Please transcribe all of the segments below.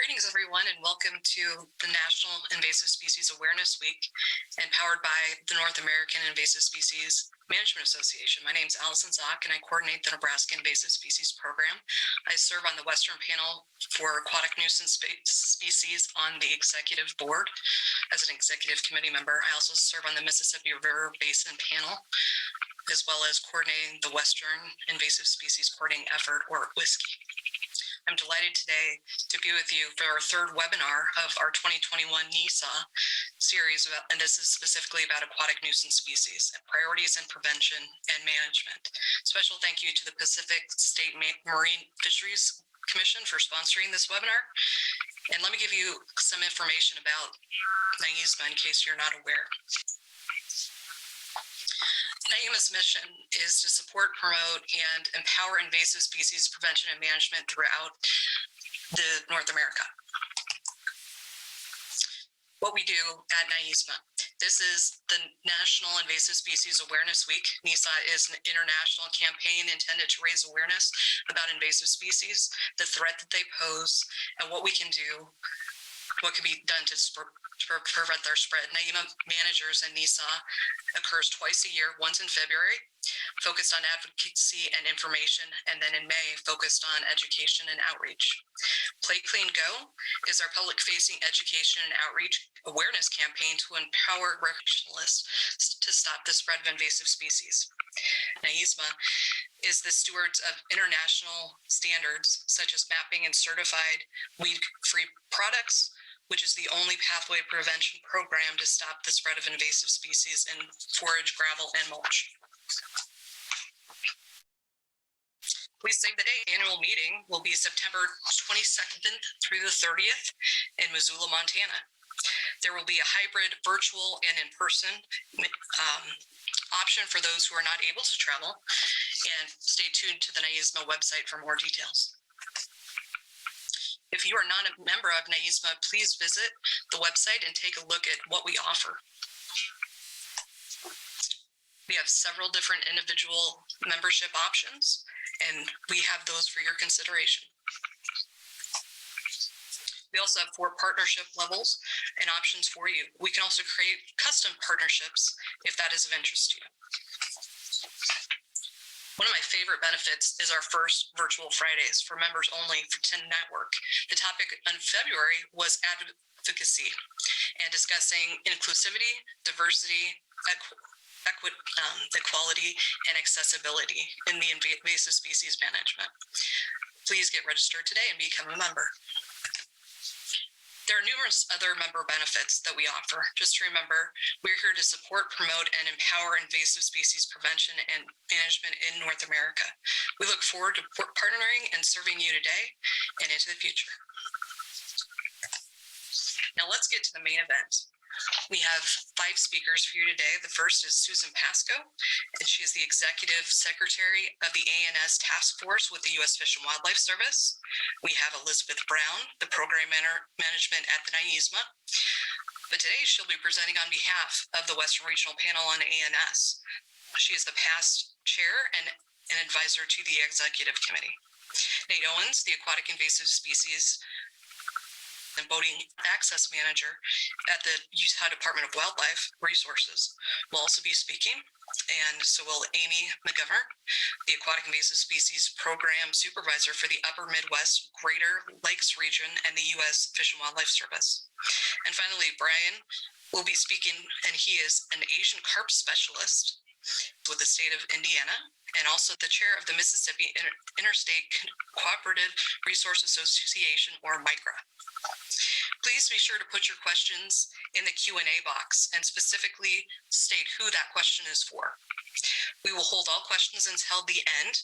Greetings, everyone, and welcome to the National Invasive Species Awareness Week, empowered by the North American Invasive Species Management Association. My name is Allison Zock, and I coordinate the Nebraska Invasive Species Program. I serve on the Western Panel for Aquatic Nuisance Species on the Executive Board as an Executive Committee member. I also serve on the Mississippi River Basin Panel, as well as coordinating the Western Invasive Species Coordinating Effort, or WISCE. I'm delighted today to be with you for our third webinar of our 2021 NISAW series, and this is specifically about aquatic nuisance species, priorities in prevention and management. Special thank you to the Pacific State Marine Fisheries Commission for sponsoring this webinar. And let me give you some information about NISAW in case you're not aware. NISAW's mission is to support, promote, and empower invasive species prevention and management throughout North America. What we do at NISAW. This is the National Invasive Species Awareness Week. NISAW is an international campaign intended to raise awareness about invasive species, the threat that they pose, and what we can do, what can be done to prevent their spread. NISAW managers and NISAW occurs twice a year, once in February, focused on advocacy and information, and then in May, focused on education and outreach. Play Clean Go is our public-facing education and outreach awareness campaign to empower recreationalists to stop the spread of invasive species. NISAW is the stewards of international standards such as mapping and certified weed-free products, which is the only pathway prevention program to stop the spread of invasive species in forage, gravel, and mulch. Please save the date. Annual meeting will be September 22nd through the 30th in Missoula, Montana. There will be a hybrid virtual and in-person option for those who are not able to travel, and stay tuned to the NISAW website for more details. If you are not a member of NISAW, please visit the website and take a look at what we offer. We have several different individual membership options, and we have those for your consideration. We also have 4 partnership levels and options for you. We can also create custom partnerships if that is of interest to you. One of my favorite benefits is our first virtual Fridays for members only to network. The topic in February was advocacy and discussing inclusivity, diversity, equality, and accessibility in the invasive species management. Please get registered today and become a member. There are numerous other member benefits that we offer. Just to remember, we're here to support, promote, and empower invasive species prevention and management in North America. We look forward to partnering and serving you today and into the future. Now let's get to the main event. We have 5 speakers for you today. The first is Susan Pasko, and she is the Executive Secretary of the ANS Task Force with the U.S. Fish and Wildlife Service. We have Elizabeth Brown, the Program Management at the NISAW. But today she'll be presenting on behalf of the Western Regional Panel on ANS. She is the past chair and an advisor to the Executive Committee. Nate Owens, the Aquatic Invasive Species and Boating Access Manager at the Utah Department of Wildlife Resources, will also be speaking, and so will Amy McGovern, the Aquatic Invasive Species Program Supervisor for the Upper Midwest Greater Lakes region and the U.S. Fish and Wildlife Service. And finally, Brian will be speaking, and he is an Asian carp specialist with the state of Indiana, and also the chair of the Mississippi Interstate Cooperative Resource Association, or MICRA. Please be sure to put your questions in the Q&A box and specifically state who that question is for. We will hold all questions until the end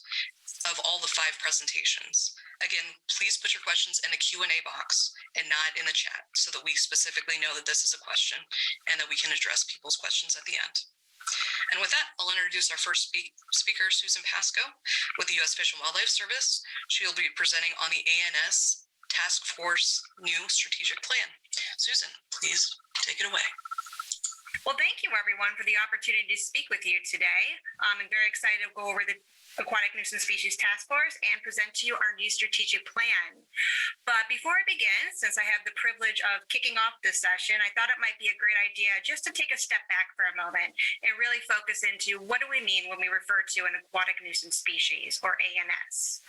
of all the 5 presentations. Again, please put your questions in the Q&A box and not in the chat so that we specifically know that this is a question and that we can address people's questions at the end. And with that, I'll introduce our first speaker, Susan Pasko, with the U.S. Fish and Wildlife Service. She'll be presenting on the ANS Task Force new strategic plan. Susan, please take it away. Well, thank you everyone for the opportunity to speak with you today. I'm very excited to go over the Aquatic Nuisance Species Task Force and present to you our new strategic plan. But before I begin, since I have the privilege of kicking off this session, I thought it might be a great idea just to take a step back for a moment and really focus into what do we mean when we refer to an aquatic nuisance species, or ANS.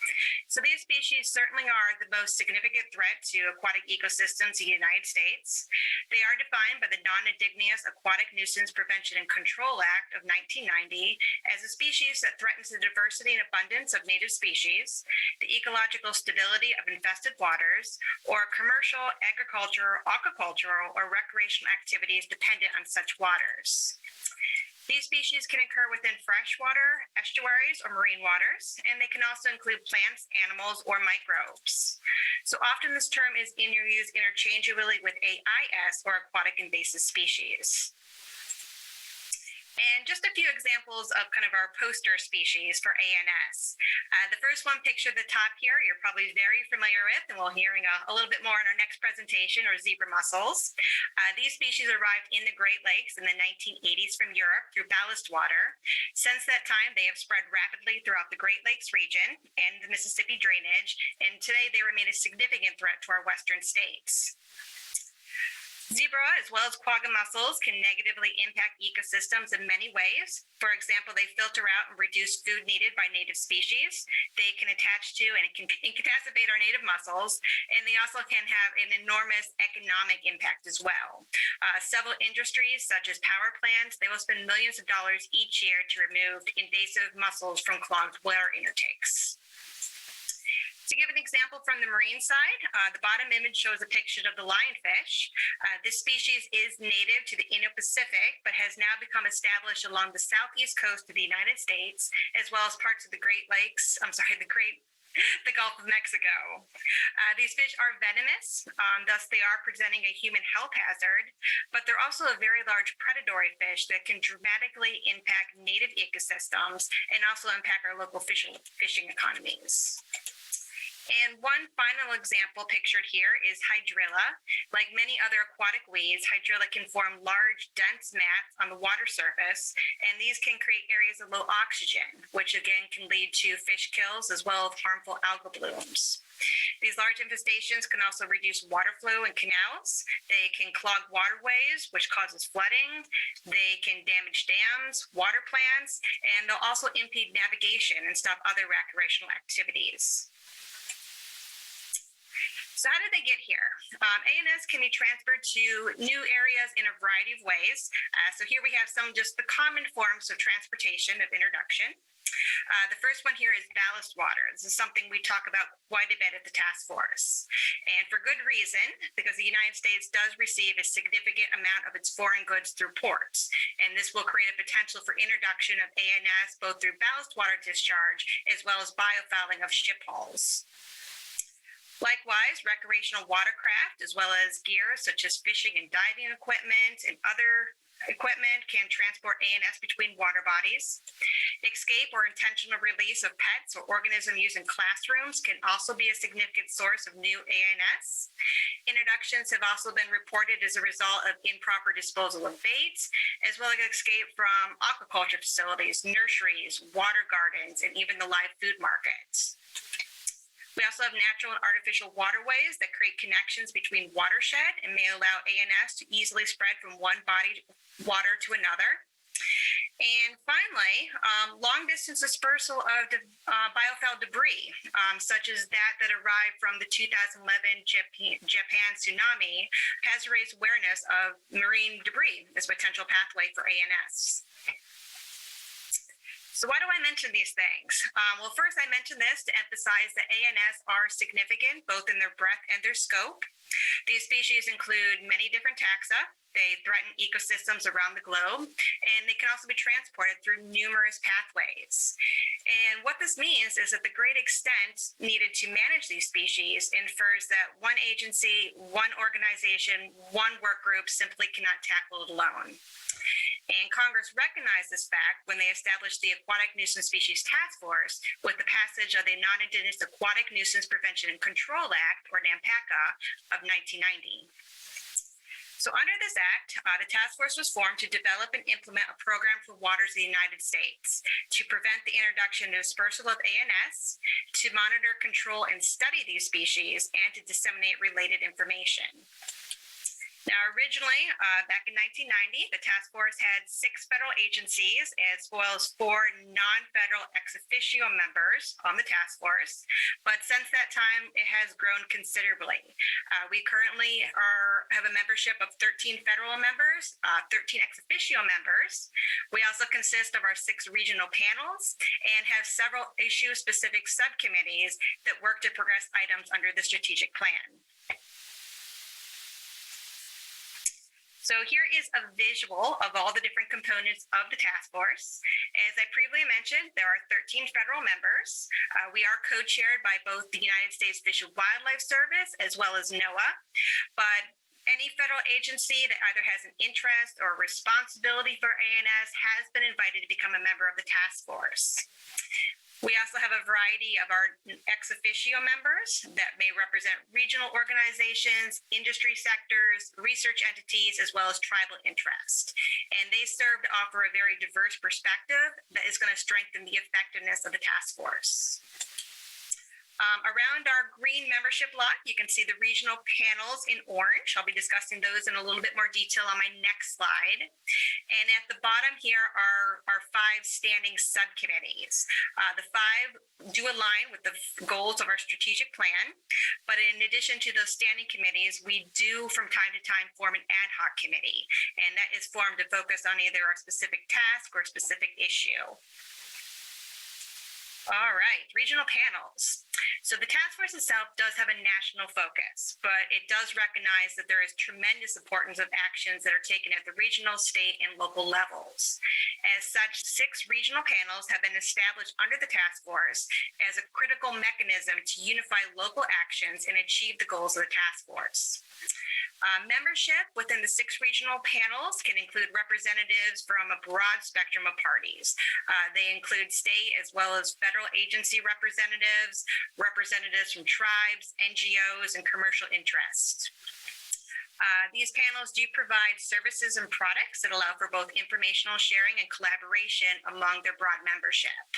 So these species certainly are the most significant threat to aquatic ecosystems in the United States. They are defined by the Non-Indigenous Aquatic Nuisance Prevention and Control Act of 1990 as a species that threatens the diversity and abundance of native species, the ecological stability of infested waters, or commercial, agricultural, aquacultural, or recreational activities dependent on such waters. These species can occur within freshwater, estuaries, or marine waters, and they can also include plants, animals, or microbes. So often this term is used interchangeably with AIS, or aquatic invasive species. And just a few examples of kind of our poster species for ANS. The first one pictured at the top here, you're probably very familiar with, and we'll hearing a little bit more in our next presentation, or zebra mussels. These species arrived in the Great Lakes in the 1980s from Europe through ballast water. Since that time, they have spread rapidly throughout the Great Lakes region and the Mississippi drainage, and today they remain a significant threat to our western states. Zebra, as well as quagga mussels, can negatively impact ecosystems in many ways. For example, they filter out and reduce food needed by native species. They can attach to and incapacitate our native mussels, and they also can have an enormous economic impact as well. Several industries, such as power plants, they will spend millions of dollars each year to remove invasive mussels from clogged water intakes. To give an example from the marine side, the bottom image shows a picture of the lionfish. This species is native to the Indo-Pacific, but has now become established along the southeast coast of the United States, as well as parts of the Great Lakes, the Gulf of Mexico. These fish are venomous, thus they are presenting a human health hazard, but they're also a very large predatory fish that can dramatically impact native ecosystems and also impact our local fishing economies. And one final example pictured here is hydrilla. Like many other aquatic weeds, hydrilla can form large, dense mats on the water surface, and these can create areas of low oxygen, which again can lead to fish kills as well as harmful algal blooms. These large infestations can also reduce water flow in canals. They can clog waterways, which causes flooding. They can damage dams, water plants, and they'll also impede navigation and stop other recreational activities. So how did they get here? ANS can be transferred to new areas in a variety of ways. So here we have some just the common forms of transportation of introduction. The first one here is ballast water. This is something we talk about quite a bit at the task force. And for good reason, because the United States does receive a significant amount of its foreign goods through ports. And this will create a potential for introduction of ANS both through ballast water discharge as well as biofouling of ship hulls. Likewise, recreational watercraft, as well as gear such as fishing and diving equipment and other equipment, can transport ANS between water bodies. Escape or intentional release of pets or organisms used in classrooms can also be a significant source of new ANS. Introductions have also been reported as a result of improper disposal of baits, as well as escape from aquaculture facilities, nurseries, water gardens, and even the live food markets. We also have natural and artificial waterways that create connections between watershed and may allow ANS to easily spread from one body of water to another. And finally, long-distance dispersal of biofoul debris, such as that arrived from the 2011 Japan tsunami, has raised awareness of marine debris as a potential pathway for ANS. So why do I mention these things? Well, first, I mention this to emphasize that ANS are significant, both in their breadth and their scope. These species include many different taxa. They threaten ecosystems around the globe, and they can also be transported through numerous pathways. And what this means is that the great extent needed to manage these species infers that one agency, one organization, one work group simply cannot tackle it alone. And Congress recognized this fact when they established the Aquatic Nuisance Species Task Force with the passage of the Non-Indigenous Aquatic Nuisance Prevention and Control Act, or NAMPACA, of 1990. So under this act, the task force was formed to develop and implement a program for waters of the United States to prevent the introduction and dispersal of ANS, to monitor, control, and study these species, and to disseminate related information. Now, originally, back in 1990, the task force had 6 federal agencies as well as 4 non-federal ex officio members on the task force. But since that time, it has grown considerably. We currently have a membership of 13 federal members, 13 ex officio members. We also consist of our 6 regional panels and have several issue-specific subcommittees that work to progress items under the strategic plan. So here is a visual of all the different components of the task force. As I previously mentioned, there are 13 federal members. We are co-chaired by both the United States Fish and Wildlife Service as well as NOAA. But any federal agency that either has an interest or responsibility for ANS has been invited to become a member of the task force. We also have a variety of our ex officio members that may represent regional organizations, industry sectors, research entities, as well as tribal interest. And they serve to offer a very diverse perspective that is going to strengthen the effectiveness of the task force. Around our green membership lot, you can see the regional panels in orange. I'll be discussing those in a little bit more detail on my next slide. And at the bottom here are our 5 standing subcommittees. The 5 do align with the goals of our strategic plan, but in addition to those standing committees, we do from time to time form an ad hoc committee, and that is formed to focus on either a specific task or a specific issue. All right, regional panels. So the task force itself does have a national focus, but it does recognize that there is tremendous importance of actions that are taken at the regional, state, and local levels. As such, 6 regional panels have been established under the task force as a critical mechanism to unify local actions and achieve the goals of the task force. Membership within the 6 regional panels can include representatives from a broad spectrum of parties. They include state as well as federal agency representatives, representatives from tribes, NGOs, and commercial interests. These panels do provide services and products that allow for both informational sharing and collaboration among their broad membership.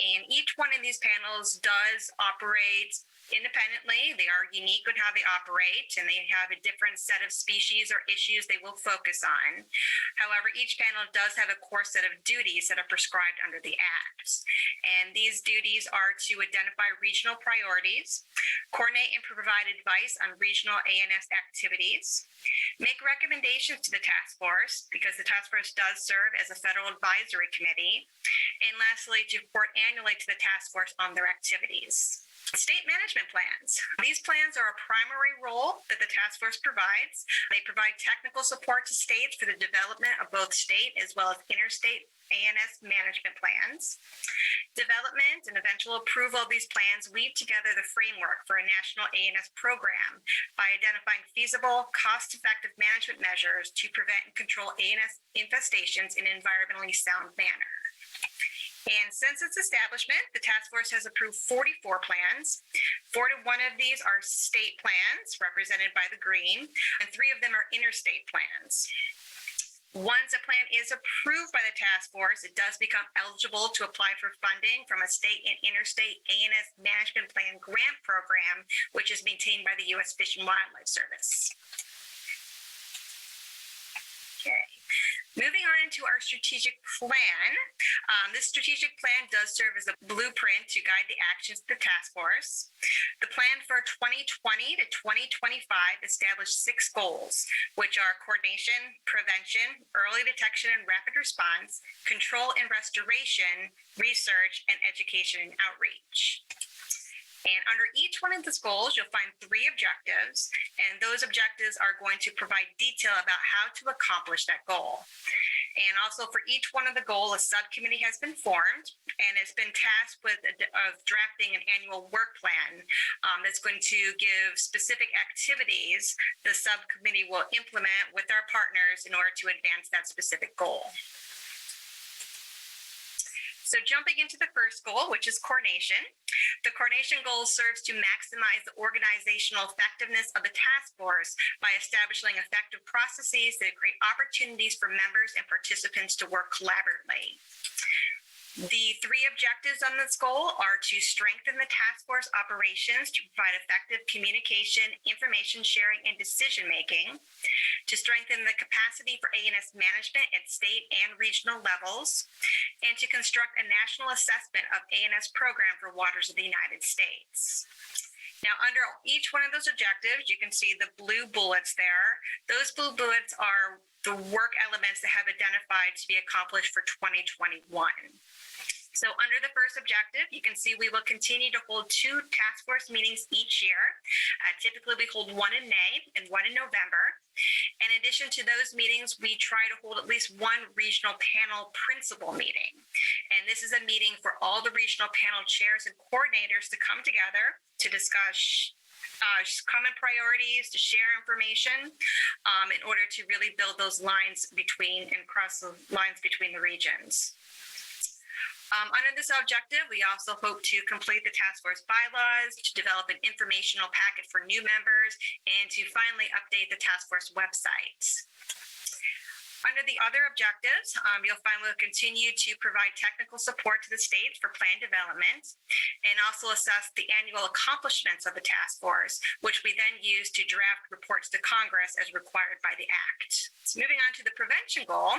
And each one of these panels does operate independently. They are unique in how they operate, and they have a different set of species or issues they will focus on. However, each panel does have a core set of duties that are prescribed under the Act. And these duties are to identify regional priorities, coordinate and provide advice on regional ANS activities, make recommendations to the task force, because the task force does serve as a federal advisory committee, and lastly, to report annually to the task force on their activities. State management plans. These plans are a primary role that the task force provides. They provide technical support to states for the development of both state as well as interstate ANS management plans. Development and eventual approval of these plans weave together the framework for a national ANS program by identifying feasible, cost-effective management measures to prevent and control ANS infestations in an environmentally sound manner. And since its establishment, the task force has approved 44 plans. 41 of these are state plans, represented by the green, and 3 of them are interstate plans. Once a plan is approved by the task force, it does become eligible to apply for funding from a state and interstate ANS management plan grant program, which is maintained by the U.S. Fish and Wildlife Service. Okay. Moving on into our strategic plan. This strategic plan does serve as a blueprint to guide the actions of the task force. The plan for 2020 to 2025 established 6 goals, which are coordination, prevention, early detection and rapid response, control and restoration, research, and education and outreach. And under each one of these goals, you'll find 3 objectives, and those objectives are going to provide detail about how to accomplish that goal. And also for each one of the goals, a subcommittee has been formed, and it's been tasked with drafting an annual work plan that's going to give specific activities the subcommittee will implement with our partners in order to advance that specific goal. So jumping into the first goal, which is coordination. The coordination goal serves to maximize the organizational effectiveness of the task force by establishing effective processes that create opportunities for members and participants to work collaboratively. The three objectives on this goal are to strengthen the task force operations to provide effective communication, information sharing, and decision-making, to strengthen the capacity for ANS management at state and regional levels, and to construct a national assessment of ANS program for waters of the United States. Now, under each one of those objectives, you can see the blue bullets there. Those blue bullets are the work elements that have identified to be accomplished for 2021. So under the first objective, you can see we will continue to hold 2 task force meetings each year. Typically, we hold one in May and one in November. In addition to those meetings, we try to hold at least one regional panel principal meeting. And this is a meeting for all the regional panel chairs and coordinators to come together to discuss common priorities, to share information in order to really build those lines between and cross the lines between the regions. Under this objective, we also hope to complete the task force bylaws, to develop an informational packet for new members, and to finally update the task force website. Under the other objectives, you'll find we'll continue to provide technical support to the states for plan development and also assess the annual accomplishments of the task force, which we then use to draft reports to Congress as required by the Act. So moving on to the prevention goal,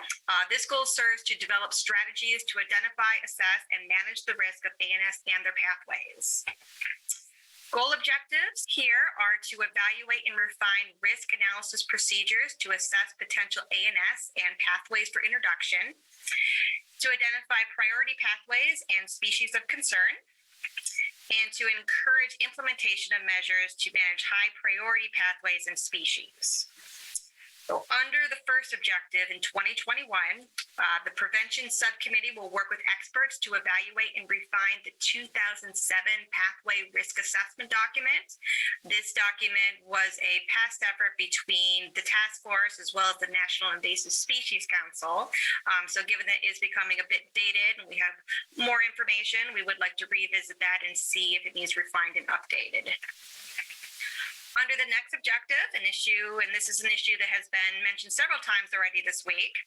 this goal serves to develop strategies to identify, assess, and manage the risk of ANS and their pathways. Goal objectives here are to evaluate and refine risk analysis procedures to assess potential ANS and pathways for introduction, to identify priority pathways and species of concern, and to encourage implementation of measures to manage high priority pathways and species. So under the first objective in 2021, the Prevention Subcommittee will work with experts to evaluate and refine the 2007 Pathway Risk Assessment document. This document was a past effort between the task force as well as the National Invasive Species Council. So given that it is becoming a bit dated and we have more information, we would like to revisit that and see if it needs refined and updated. Under the next objective, an issue, and this is an issue that has been mentioned several times already this week,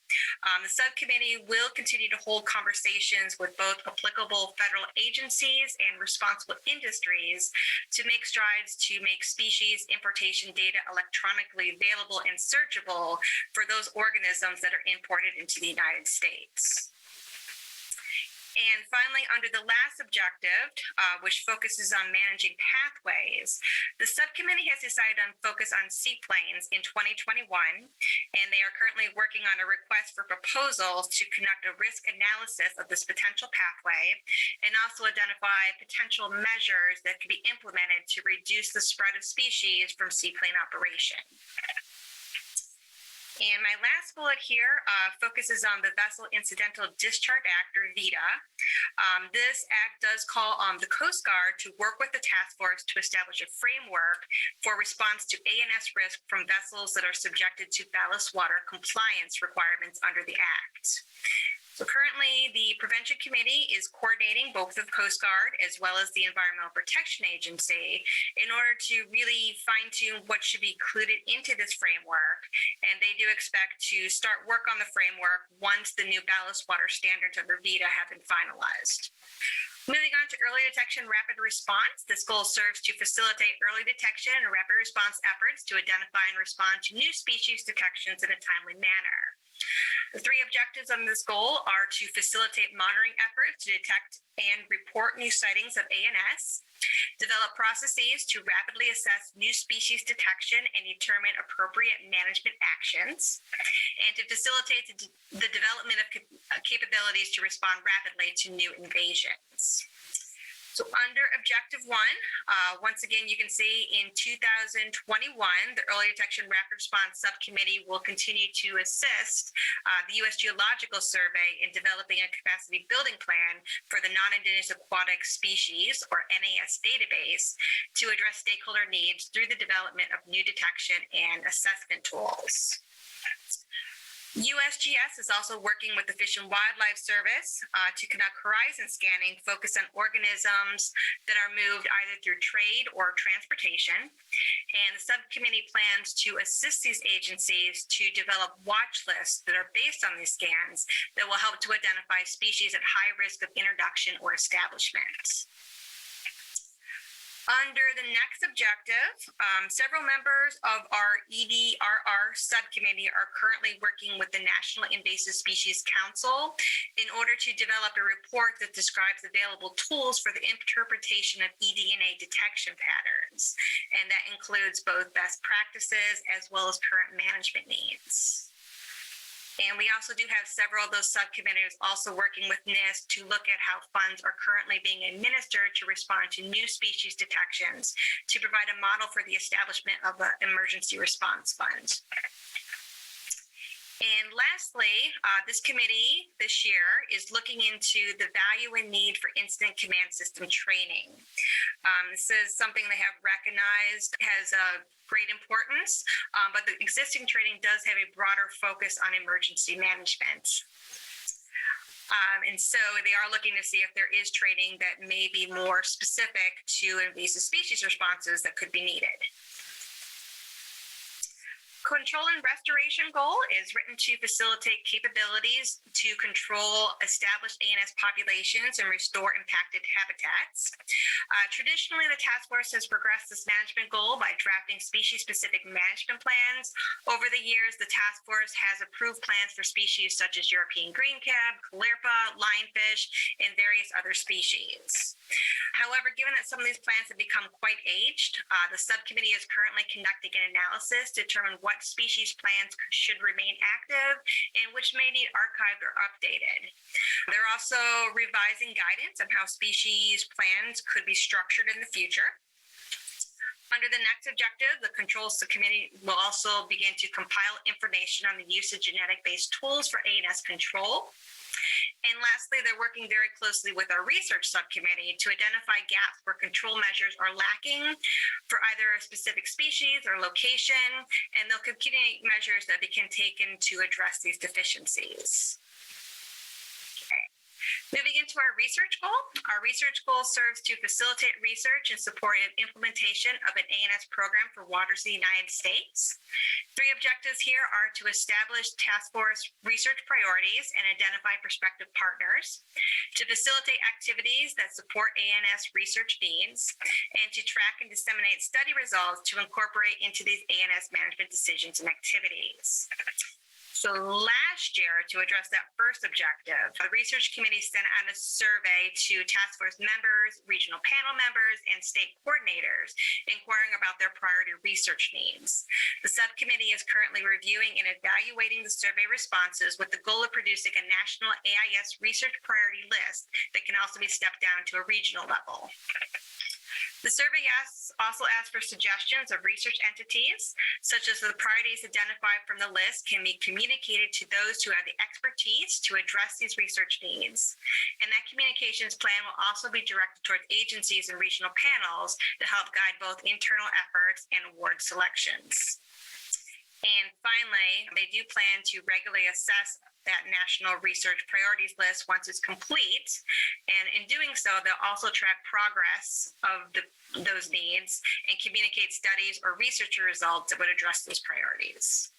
the subcommittee will continue to hold conversations with both applicable federal agencies and responsible industries to make strides to make species importation data electronically available and searchable for those organisms that are imported into the United States. And finally, under the last objective, which focuses on managing pathways, the subcommittee has decided on focus on seaplanes in 2021, and they are currently working on a request for proposals to conduct a risk analysis of this potential pathway and also identify potential measures that can be implemented to reduce the spread of species from seaplane operation. And my last bullet here focuses on the Vessel Incidental Discharge Act, or VITA. This act does call on the Coast Guard to work with the task force to establish a framework for response to ANS risk from vessels that are subjected to ballast water compliance requirements under the Act. So currently, the Prevention Committee is coordinating both the Coast Guard as well as the Environmental Protection Agency in order to really fine-tune what should be included into this framework. And they do expect to start work on the framework once the new ballast water standards under VITA have been finalized. Moving on to early detection rapid response, this goal serves to facilitate early detection and rapid response efforts to identify and respond to new species detections in a timely manner. The three objectives on this goal are to facilitate monitoring efforts to detect and report new sightings of ANS, develop processes to rapidly assess new species detection and determine appropriate management actions, and to facilitate the development of capabilities to respond rapidly to new invasions. So under Objective 1, once again, you can see in 2021, the Early Detection Rapid Response Subcommittee will continue to assist the U.S. Geological Survey in developing a capacity building plan for the non-indigenous aquatic species, or NAS database, to address stakeholder needs through the development of new detection and assessment tools. USGS is also working with the Fish and Wildlife Service to conduct horizon scanning focused on organisms that are moved either through trade or transportation. And the subcommittee plans to assist these agencies to develop watch lists that are based on these scans that will help to identify species at high risk of introduction or establishment. Under the next objective, several members of our EDRR subcommittee are currently working with the National Invasive Species Council in order to develop a report that describes available tools for the interpretation of eDNA detection patterns. And that includes both best practices as well as current management needs. And we also do have several of those subcommittees also working with NIST to look at how funds are currently being administered to respond to new species detections to provide a model for the establishment of an emergency response fund. And lastly, this committee this year is looking into the value and need for incident command system training. This is something they have recognized has a great importance, but the existing training does have a broader focus on emergency management. And so they are looking to see if there is training that may be more specific to invasive species responses that could be needed. Control and restoration goal is written to facilitate capabilities to control established ANS populations and restore impacted habitats. Traditionally, the task force has progressed this management goal by drafting species-specific management plans. Over the years, the task force has approved plans for species such as European green crab, caulerpa, lionfish, and various other species. However, given that some of these plans have become quite aged, the subcommittee is currently conducting an analysis to determine what species plans should remain active and which may need archived or updated. They're also revising guidance on how species plans could be structured in the future. Under the next objective, the control subcommittee will also begin to compile information on the use of genetic-based tools for ANS control. And lastly, they're working very closely with our research subcommittee to identify gaps where control measures are lacking for either a specific species or location, and they'll continue measures that can be taken to address these deficiencies. Okay. Moving into our research goal. Our research goal serves to facilitate research and support implementation of an ANS program for waters of the United States. 3 objectives here are to establish task force research priorities and identify prospective partners, to facilitate activities that support ANS research needs, and to track and disseminate study results to incorporate into these ANS management decisions and activities. So last year, to address that first objective, the research committee sent out a survey to task force members, regional panel members, and state coordinators inquiring about their priority research needs. The subcommittee is currently reviewing and evaluating the survey responses with the goal of producing a national AIS research priority list that can also be stepped down to a regional level. The survey also asks for suggestions of research entities, such as the priorities identified from the list can be communicated to those who have the expertise to address these research needs. And that communications plan will also be directed towards agencies and regional panels to help guide both internal efforts and award selections. And finally, they do plan to regularly assess that national research priorities list once it's complete. And in doing so, they'll also track progress of those needs and communicate studies or research results that would address those priorities.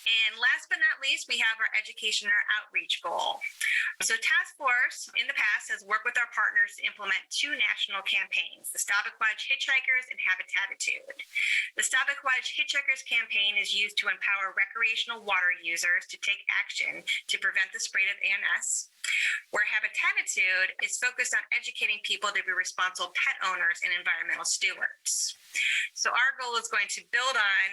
And last but not least, we have our education or outreach goal. So task force in the past has worked with our partners to implement 2 national campaigns, the Stop Aquatic Hitchhikers and Habitatitude. The Stop Aquatic Hitchhikers campaign is used to empower recreational water users to take action to prevent the spread of ANS, where Habitatitude is focused on educating people to be responsible pet owners and environmental stewards. So our goal is going to build on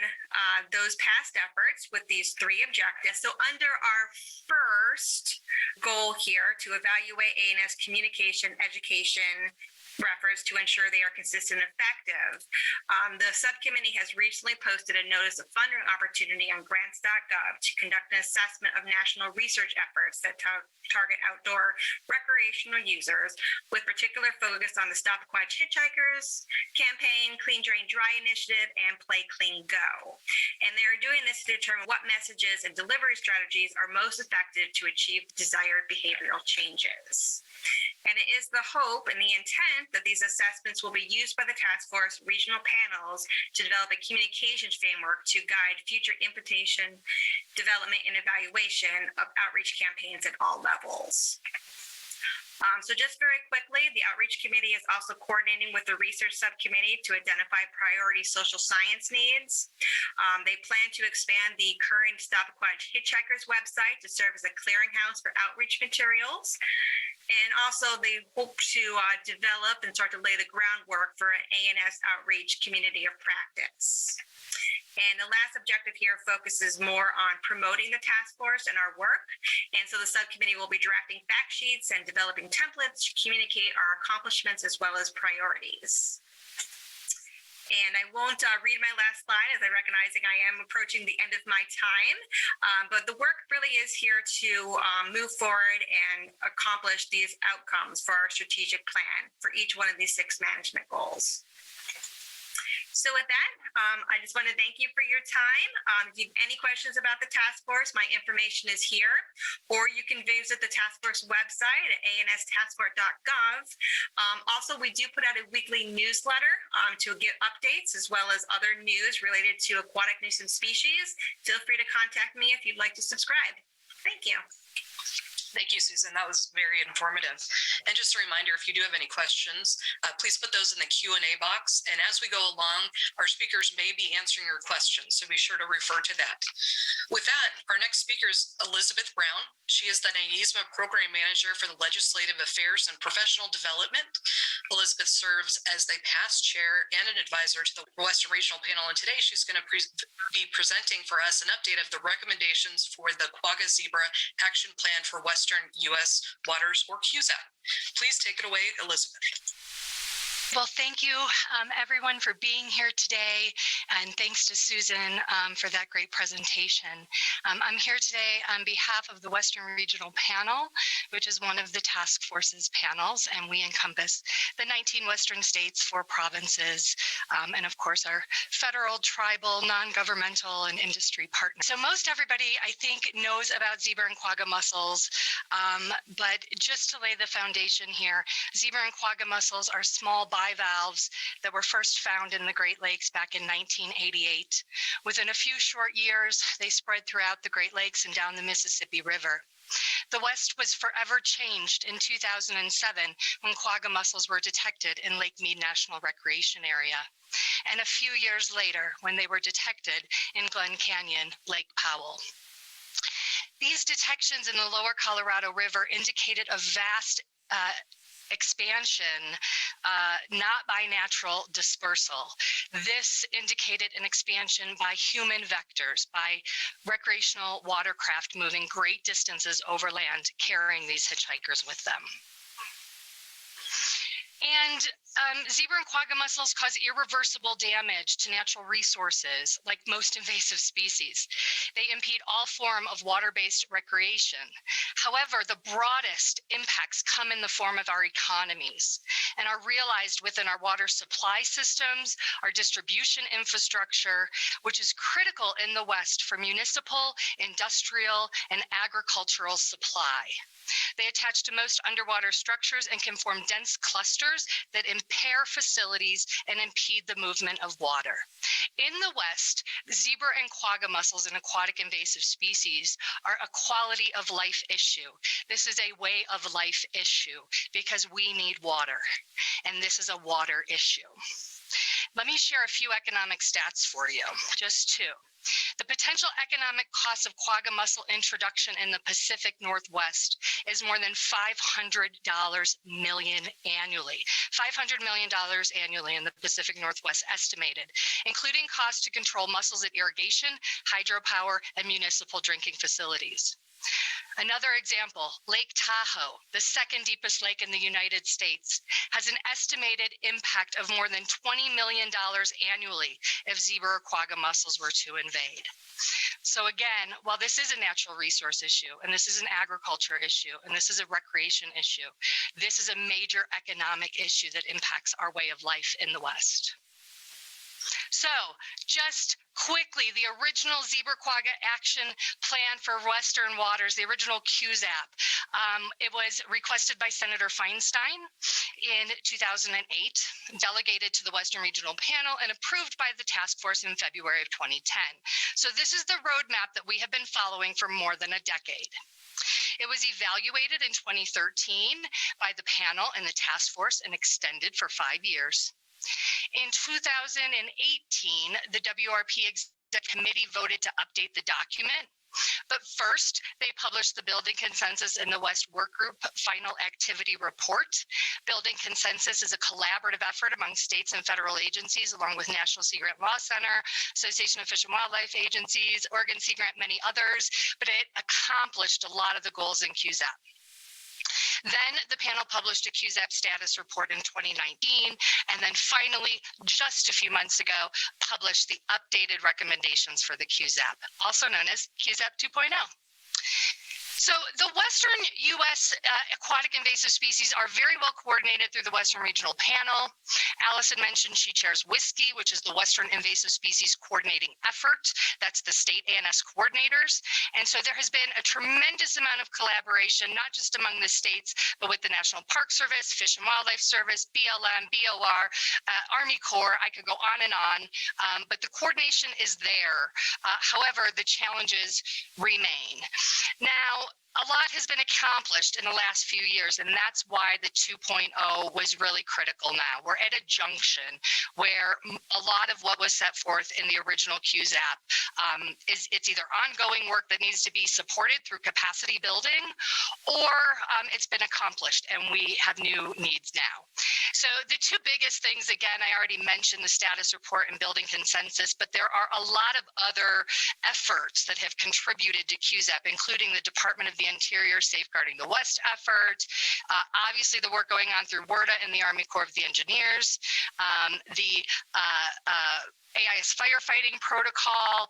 those past efforts with these 3 objectives. So under our first goal here to evaluate ANS communication, education, efforts to ensure they are consistent and effective. The subcommittee has recently posted a notice of funding opportunity on grants.gov to conduct an assessment of national research efforts that target outdoor recreational users, with particular focus on the Stop Aquatic Hitchhikers campaign, Clean Drain Dry initiative, and Play Clean Go. And they're doing this to determine what messages and delivery strategies are most effective to achieve desired behavioral changes. And it is the hope and the intent that these assessments will be used by the task force regional panels to develop a communications framework to guide future implementation, development, and evaluation of outreach campaigns at all levels. So just very quickly, the Outreach Committee is also coordinating with the Research Subcommittee to identify priority social science needs. They plan to expand the current Stop Aquatic Hitchhikers website to serve as a clearinghouse for outreach materials. And also they hope to develop and start to lay the groundwork for an ANS outreach community of practice. And the last objective here focuses more on promoting the task force and our work. And so the subcommittee will be drafting fact sheets and developing templates to communicate our accomplishments as well as priorities. And I won't read my last slide, as I recognizing I am approaching the end of my time. But the work really is here to move forward and accomplish these outcomes for our strategic plan for each one of these 6 management goals. So with that, I just want to thank you for your time. If you have any questions about the task force, my information is here, or you can visit the task force website at anstaskforce.gov. Also, we do put out a weekly newsletter to get updates as well as other news related to aquatic nuisance species. Feel free to contact me if you'd like to subscribe. Thank you. Thank you, Susan. That was very informative. And just a reminder, if you do have any questions, please put those in the Q&A box. And as we go along, our speakers may be answering your questions, so be sure to refer to that. With that, our next speaker is Elizabeth Brown. She is the NISAW Program Manager for the Legislative Affairs and Professional Development. Elizabeth serves as the past chair and an advisor to the Western Regional Panel. And today she's going to be presenting for us an update of the recommendations for the Quagga Zebra Action Plan for Western U.S. Waters, or QZAP. Please take it away, Elizabeth. Well, thank you, everyone, for being here today, and thanks to Susan for that great presentation. I'm here today on behalf of the Western Regional Panel, which is one of the task force's panels, and we encompass the 19 Western states, 4 provinces, and of course our federal, tribal, non-governmental, and industry partners. So most everybody, I think, knows about zebra and quagga mussels, but just to lay the foundation here, zebra and quagga mussels are small bivalves that were first found in the Great Lakes back in 1988. Within a few short years, they spread throughout the Great Lakes and down the Mississippi River. The West was forever changed in 2007 when quagga mussels were detected in Lake Mead National Recreation Area, and a few years later when they were detected in Glen Canyon, Lake Powell. These detections in the lower Colorado River indicated a vast expansion, not by natural dispersal. This indicated an expansion by human vectors, by recreational watercraft moving great distances overland, carrying these hitchhikers with them. And zebra and quagga mussels cause irreversible damage to natural resources, like most invasive species. They impede all form of water-based recreation. However, the broadest impacts come in the form of our economies and are realized within our water supply systems, our distribution infrastructure, which is critical in the West for municipal, industrial, and agricultural supply. They attach to most underwater structures and can form dense clusters that impair facilities and impede the movement of water. In the West, zebra and quagga mussels, an aquatic invasive species, are a quality of life issue. This is a way of life issue because we need water, and this is a water issue. Let me share a few economic stats for you, just 2. The potential economic cost of quagga mussel introduction in the Pacific Northwest is more than $500 million annually. $500 million annually in the Pacific Northwest estimated, including costs to control mussels at irrigation, hydropower, and municipal drinking facilities. Another example, Lake Tahoe, the second deepest lake in the United States, has an estimated impact of more than $20 million annually if zebra or quagga mussels were to invade. So again, while this is a natural resource issue, and this is an agriculture issue, and this is a recreation issue, this is a major economic issue that impacts our way of life in the West. So just quickly, the original zebra quagga action plan for Western waters, the original QZAP, it was requested by Senator Feinstein in 2008, delegated to the Western Regional Panel, and approved by the task force in February of 2010. So this is the roadmap that we have been following for more than a decade. It was evaluated in 2013 by the panel and the task force and extended for 5 years. In 2018, the WRP Exec Committee voted to update the document. But first, they published the Building Consensus in the West Workgroup Final Activity Report. Building Consensus is a collaborative effort among states and federal agencies, along with National Sea Grant Law Center, Association of Fish and Wildlife Agencies, Oregon Sea Grant, many others, but it accomplished a lot of the goals in QZAP. Then the panel published a QZAP status report in 2019, and then finally, just a few months ago, published the updated recommendations for the QZAP, also known as QZAP 2.0. So the Western U.S. Aquatic invasive species are very well coordinated through the Western Regional Panel. Allison mentioned she chairs WISCI, which is the Western Invasive Species Coordinating Effort. That's the state ANS coordinators. And so there has been a tremendous amount of collaboration, not just among the states, but with the National Park Service, Fish and Wildlife Service, BLM, BOR, Army Corps. I could go on and on, but the coordination is there. However, the challenges remain. Now, a lot has been accomplished in the last few years, and that's why the 2.0 was really critical now. We're at a junction where a lot of what was set forth in the original QZAP it's either ongoing work that needs to be supported through capacity building, or it's been accomplished and we have new needs now. So the two biggest things, again, I already mentioned the status report and building consensus, but there are a lot of other efforts that have contributed to QZAP, including the Department of the Interior Safeguarding the West effort, obviously the work going on through WERDA and the Army Corps of the Engineers, the AIS firefighting protocol,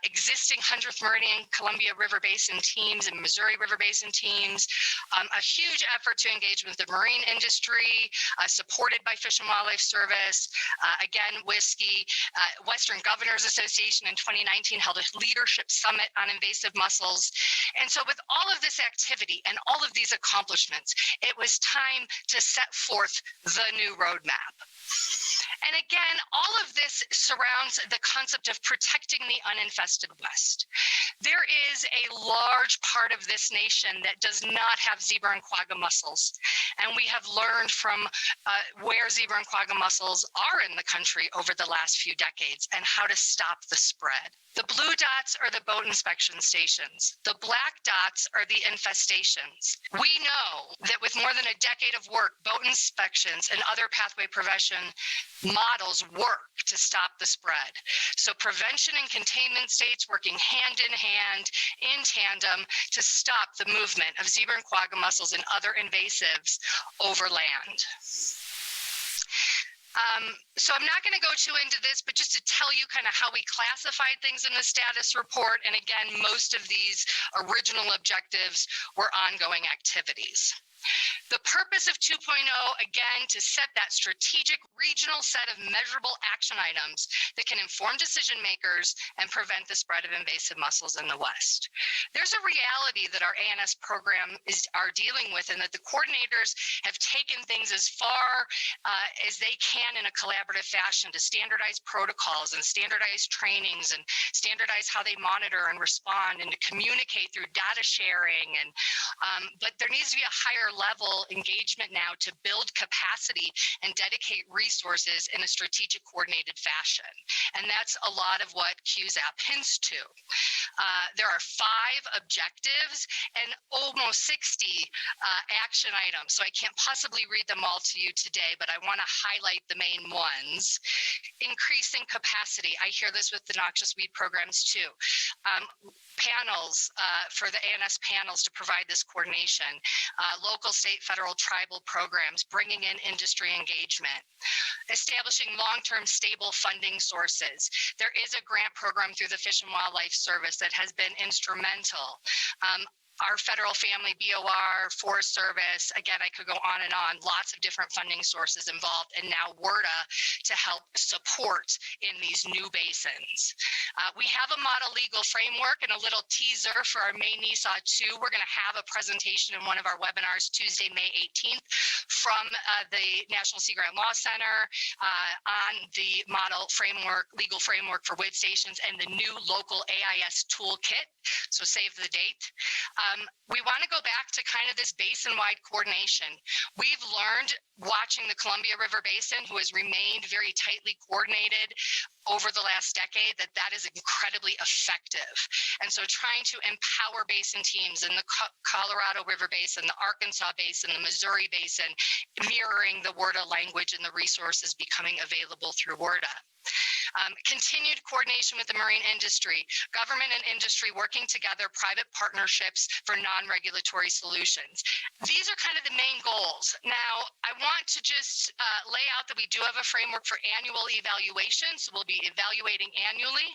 existing 100th Meridian Columbia River Basin teams and Missouri River Basin teams, a huge effort to engage with the marine industry, supported by Fish and Wildlife Service. Again, WISCI, Western Governors Association in 2019 held a leadership summit on invasive mussels. And so with all of this activity and all of these accomplishments, it was time to set forth the new roadmap. And again, all of this surrounds the concept of protecting the uninfested West. There is a large part of this nation that does not have zebra and quagga mussels. And we have learned from where zebra and quagga mussels are in the country over the last few decades and how to stop the spread. The blue dots are the boat inspection stations. The black dots are the infestations. We know that with more than a decade of work, boat inspections and other pathway prevention models work to stop the spread. So prevention and containment states working hand in hand, in tandem, to stop the movement of zebra and quagga mussels and other invasives over land. So I'm not going to go too into this, but just to tell you kind of how we classified things in the status report. And again, most of these original objectives were ongoing activities. The purpose of 2.0, again, to set that strategic regional set of measurable action items that can inform decision makers and prevent the spread of invasive mussels in the West. There's a reality that our ANS program are dealing with, and that the coordinators have taken things as far as they can in a collaborative fashion to standardize protocols and standardize trainings and standardize how they monitor and respond and to communicate through data sharing. And but there needs to be a higher level engagement now to build capacity and dedicate resources in a strategic, coordinated fashion. And that's a lot of what QZAP hints to. There are 5 objectives and almost 60 action items. So I can't possibly read them all to you today, but I want to highlight the main ones. Increasing capacity. I hear this with the noxious weed programs too. Panels for the ANS panels to provide this coordination. Local, state, federal, tribal programs, bringing in industry engagement. Establishing long-term stable funding sources. There is a grant program through the Fish and Wildlife Service that has been instrumental. Our federal family, BOR, Forest Service, again, I could go on and on, lots of different funding sources involved, and now WRDA to help support in these new basins. We have a model legal framework and a little teaser for our May NISAW 2. We're going to have a presentation in one of our webinars Tuesday, May 18th from the National Sea Grant Law Center on the model framework, legal framework for WID stations and the new local AIS toolkit. So save the date. We want to go back to kind of this basin-wide coordination. We've learned watching the Columbia River Basin, who has remained very tightly coordinated over the last decade, that is incredibly effective. And so trying to empower basin teams in the Colorado River Basin, the Arkansas Basin, the Missouri Basin, mirroring the WRDA language and the resources becoming available through WRDA. Continued coordination with the marine industry, government and industry working together, private partnerships for non-regulatory solutions. These are kind of the main goals. Now, I want to just lay out that we do have a framework for annual evaluation, so we'll be evaluating annually.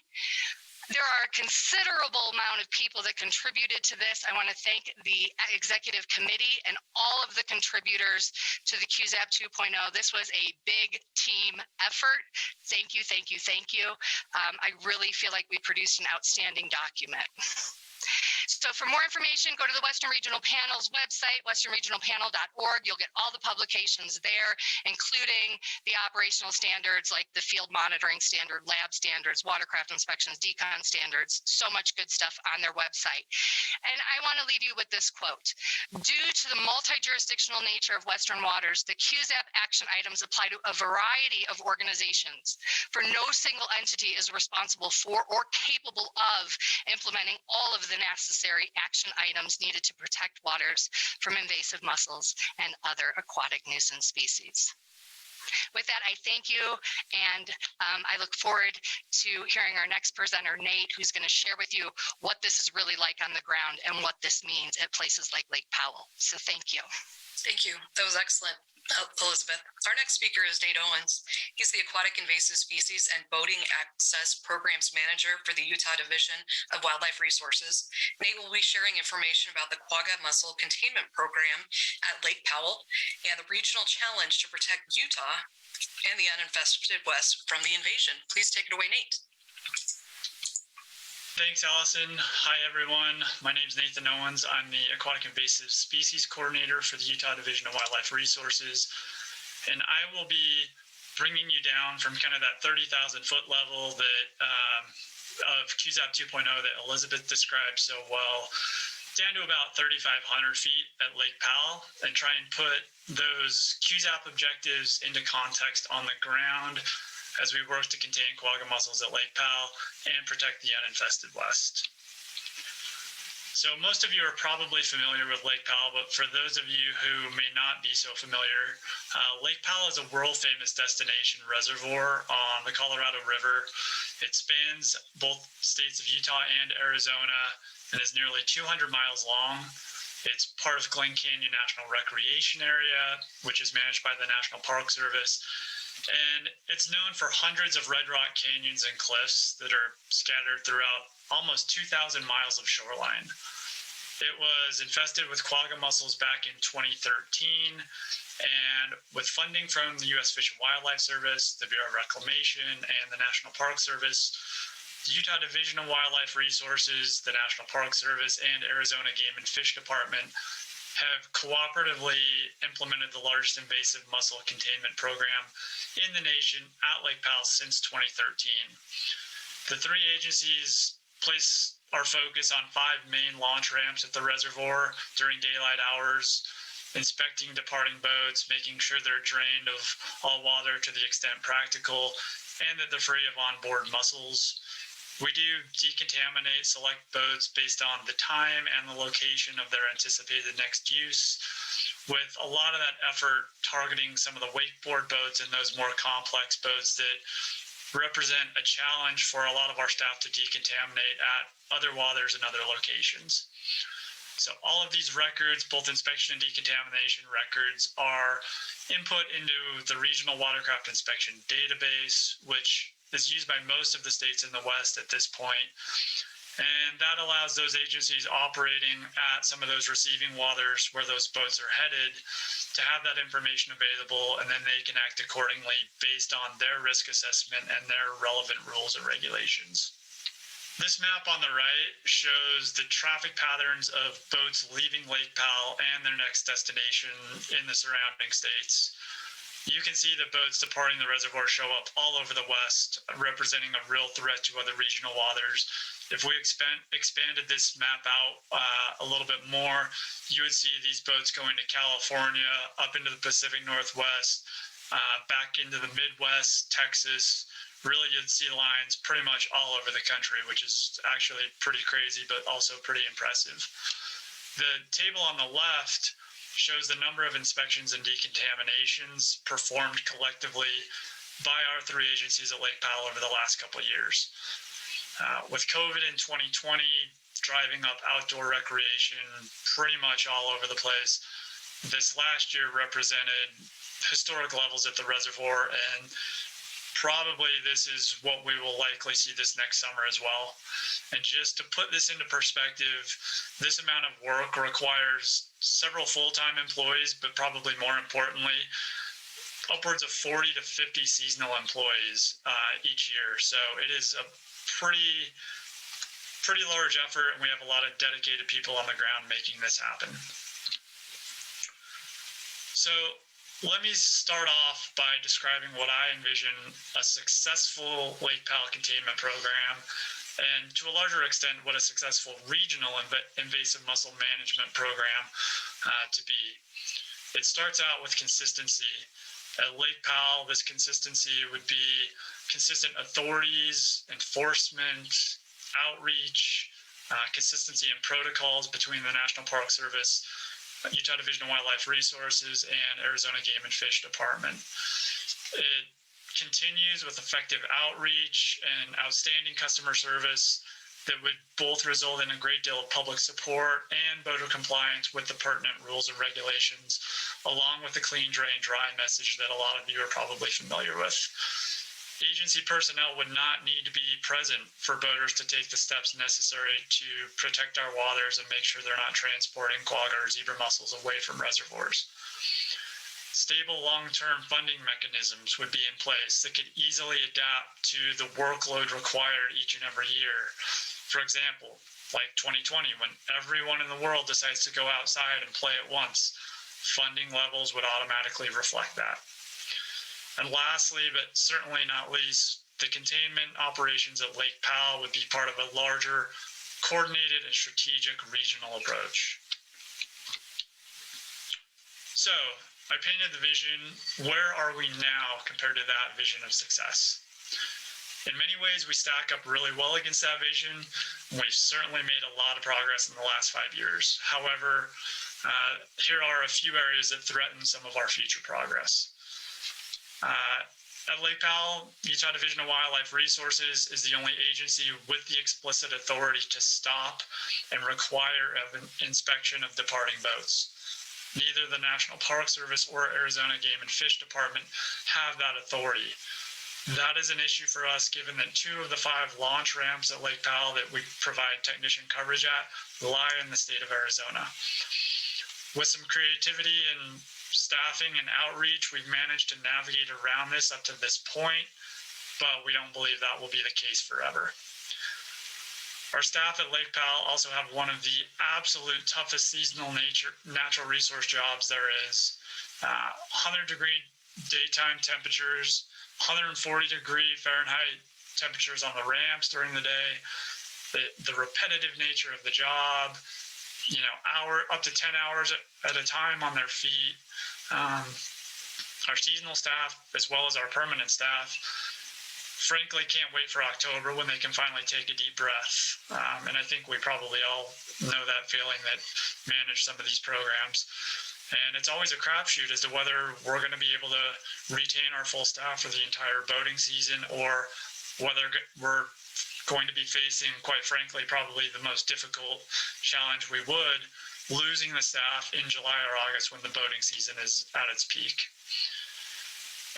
There are a considerable amount of people that contributed to this. I want to thank the executive committee and all of the contributors to the QZAP 2.0. This was a big team effort. Thank you, thank you, thank you. I really feel like we produced an outstanding document. So for more information, go to the Western Regional Panel's website, westernregionalpanel.org. You'll get all the publications there, including the operational standards like the field monitoring standard, lab standards, watercraft inspections, decon standards, so much good stuff on their website. And I want to leave you with this quote. Due to the multi-jurisdictional nature of Western waters, the QZAP action items apply to a variety of organizations, for no single entity is responsible for or capable of implementing all of the necessary action items needed to protect waters from invasive mussels and other aquatic nuisance species. With that, I thank you, and I look forward to hearing our next presenter, Nate, who's going to share with you what this is really like on the ground and what this means at places like Lake Powell. So thank you. Thank you. That was excellent, Elizabeth. Our next speaker is Nate Owens. He's the Aquatic Invasive Species and Boating Access Programs Manager for the Utah Division of Wildlife Resources. Nate will be sharing information about the Quagga Mussel Containment Program at Lake Powell and the regional challenge to protect Utah and the uninfested West from the invasion. Please take it away, Nate. Thanks, Allison. Hi, everyone. My name is Nathan Owens. I'm the Aquatic Invasive Species Coordinator for the Utah Division of Wildlife Resources. And I will be bringing you down from kind of that 30,000-foot level that of QZAP 2.0 that Elizabeth described so well, down to about 3,500 feet at Lake Powell, and try and put those QZAP objectives into context on the ground as we work to contain quagga mussels at Lake Powell and protect the uninfested West. So most of you are probably familiar with Lake Powell, but for those of you who may not be so familiar, Lake Powell is a world-famous destination reservoir on the Colorado River. It spans both states of Utah and Arizona and is nearly 200 miles long. It's part of Glen Canyon National Recreation Area, which is managed by the National Park Service. And it's known for hundreds of red rock canyons and cliffs that are scattered throughout almost 2,000 miles of shoreline. It was infested with quagga mussels back in 2013, and with funding from the U.S. Fish and Wildlife Service, the Bureau of Reclamation, and the National Park Service, the Utah Division of Wildlife Resources, the National Park Service, and Arizona Game and Fish Department have cooperatively implemented the largest invasive mussel containment program in the nation at Lake Powell since 2013. The three agencies place our focus on 5 main launch ramps at the reservoir during daylight hours, inspecting departing boats, making sure they're drained of all water to the extent practical, and that they're free of onboard mussels. We do decontaminate select boats based on the time and the location of their anticipated next use, with a lot of that effort targeting some of the wakeboard boats and those more complex boats that represent a challenge for a lot of our staff to decontaminate at other waters and other locations. So all of these records, both inspection and decontamination records, are input into the Regional Watercraft Inspection Database, which is used by most of the states in the West at this point. And that allows those agencies operating at some of those receiving waters where those boats are headed to have that information available, and then they can act accordingly based on their risk assessment and their relevant rules and regulations. This map on the right shows the traffic patterns of boats leaving Lake Powell and their next destination in the surrounding states. You can see that boats departing the reservoir show up all over the West, representing a real threat to other regional waters. If we expanded this map out a little bit more, you would see these boats going to California, up into the Pacific Northwest, back into the Midwest, Texas. Really, you'd see lines pretty much all over the country, which is actually pretty crazy, but also pretty impressive. The table on the left shows the number of inspections and decontaminations performed collectively by our three agencies at Lake Powell over the last couple of years. With COVID in 2020 driving up outdoor recreation pretty much all over the place, this last year represented historic levels at the reservoir, and probably this is what we will likely see this next summer as well. And just to put this into perspective, this amount of work requires several full-time employees, but probably more importantly, upwards of 40 to 50 seasonal employees each year. So it is a pretty large effort, and we have a lot of dedicated people on the ground making this happen. So let me start off by describing what I envision a successful Lake Powell containment program, and to a larger extent, what a successful regional invasive mussel management program to be. It starts out with consistency. At Lake Powell, this consistency would be consistent authorities, enforcement, outreach, consistency in protocols between the National Park Service, Utah Division of Wildlife Resources, and Arizona Game and Fish Department. It continues with effective outreach and outstanding customer service that would both result in a great deal of public support and boater compliance with the pertinent rules and regulations, along with the clean, drain, dry message that a lot of you are probably familiar with. Agency personnel would not need to be present for boaters to take the steps necessary to protect our waters and make sure they're not transporting quagga or zebra mussels away from reservoirs. Stable long-term funding mechanisms would be in place that could easily adapt to the workload required each and every year. For example, like 2020, when everyone in the world decides to go outside and play at once, funding levels would automatically reflect that. And lastly, but certainly not least, the containment operations at Lake Powell would be part of a larger, coordinated and strategic regional approach. So I painted the vision. Where are we now compared to that vision of success? In many ways, we stack up really well against that vision. We've certainly made a lot of progress in the last 5 years. However, here are a few areas that threaten some of our future progress. At Lake Powell, Utah Division of Wildlife Resources is the only agency with the explicit authority to stop and require an inspection of departing boats. Neither the National Park Service or Arizona Game and Fish Department have that authority. That is an issue for us, given that 2 of the 5 launch ramps at Lake Powell that we provide technician coverage at lie in the state of Arizona. With some creativity and staffing and outreach, we've managed to navigate around this up to this point, but we don't believe that will be the case forever. Our staff at Lake Powell also have one of the absolute toughest seasonal natural resource jobs there is. 100-degree daytime temperatures, 140-degree Fahrenheit temperatures on the ramps during the day, the repetitive nature of the job, up to 10 hours at a time on their feet. Our seasonal staff, as well as our permanent staff, frankly can't wait for October when they can finally take a deep breath. And I think we probably all know that feeling that manage some of these programs. And it's always a crapshoot as to whether we're going to be able to retain our full staff for the entire boating season, or whether we're going to be facing, quite frankly, probably the most difficult challenge we would, losing the staff in July or August when the boating season is at its peak.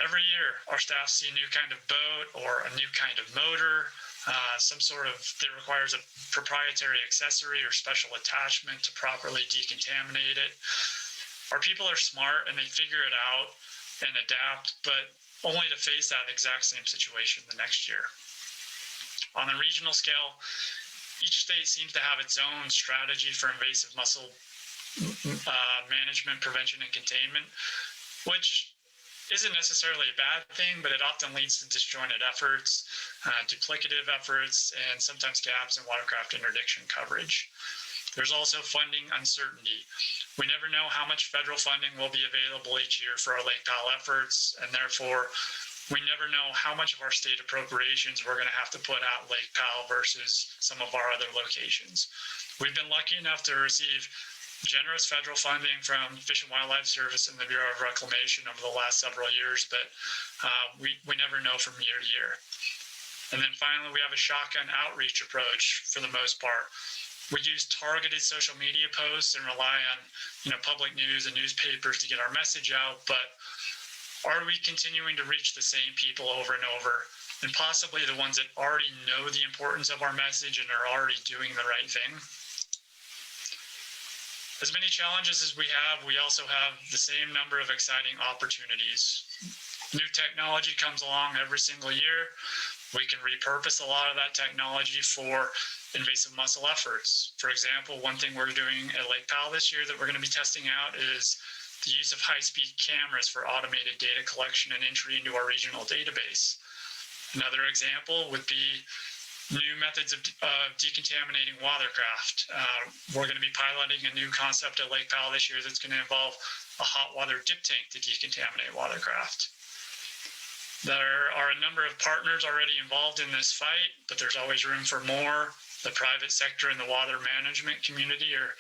Every year, our staff see a new kind of boat or a new kind of motor, some sort of that requires a proprietary accessory or special attachment to properly decontaminate it. Our people are smart and they figure it out and adapt, but only to face that exact same situation the next year. On a regional scale, each state seems to have its own strategy for invasive mussel management, prevention, and containment, which isn't necessarily a bad thing, but it often leads to disjointed efforts, duplicative efforts, and sometimes gaps in watercraft interdiction coverage. There's also funding uncertainty. We never know how much federal funding will be available each year for our Lake Powell efforts, and therefore, we never know how much of our state appropriations we're going to have to put out Lake Powell versus some of our other locations. We've been lucky enough to receive generous federal funding from Fish and Wildlife Service and the Bureau of Reclamation over the last several years, but we never know from year to year. And then finally, we have a shotgun outreach approach for the most part. We use targeted social media posts and rely on public news and newspapers to get our message out, but are we continuing to reach the same people over and over, and possibly the ones that already know the importance of our message and are already doing the right thing? As many challenges as we have, we also have the same number of exciting opportunities. New technology comes along every single year. We can repurpose a lot of that technology for invasive mussel efforts. For example, one thing we're doing at Lake Powell this year that we're going to be testing out is the use of high-speed cameras for automated data collection and entry into our regional database. Another example would be new methods of decontaminating watercraft. We're going to be piloting a new concept at Lake Powell this year that's going to involve a hot water dip tank to decontaminate watercraft. There are a number of partners already involved in this fight, but there's always room for more. The private sector and the water management community are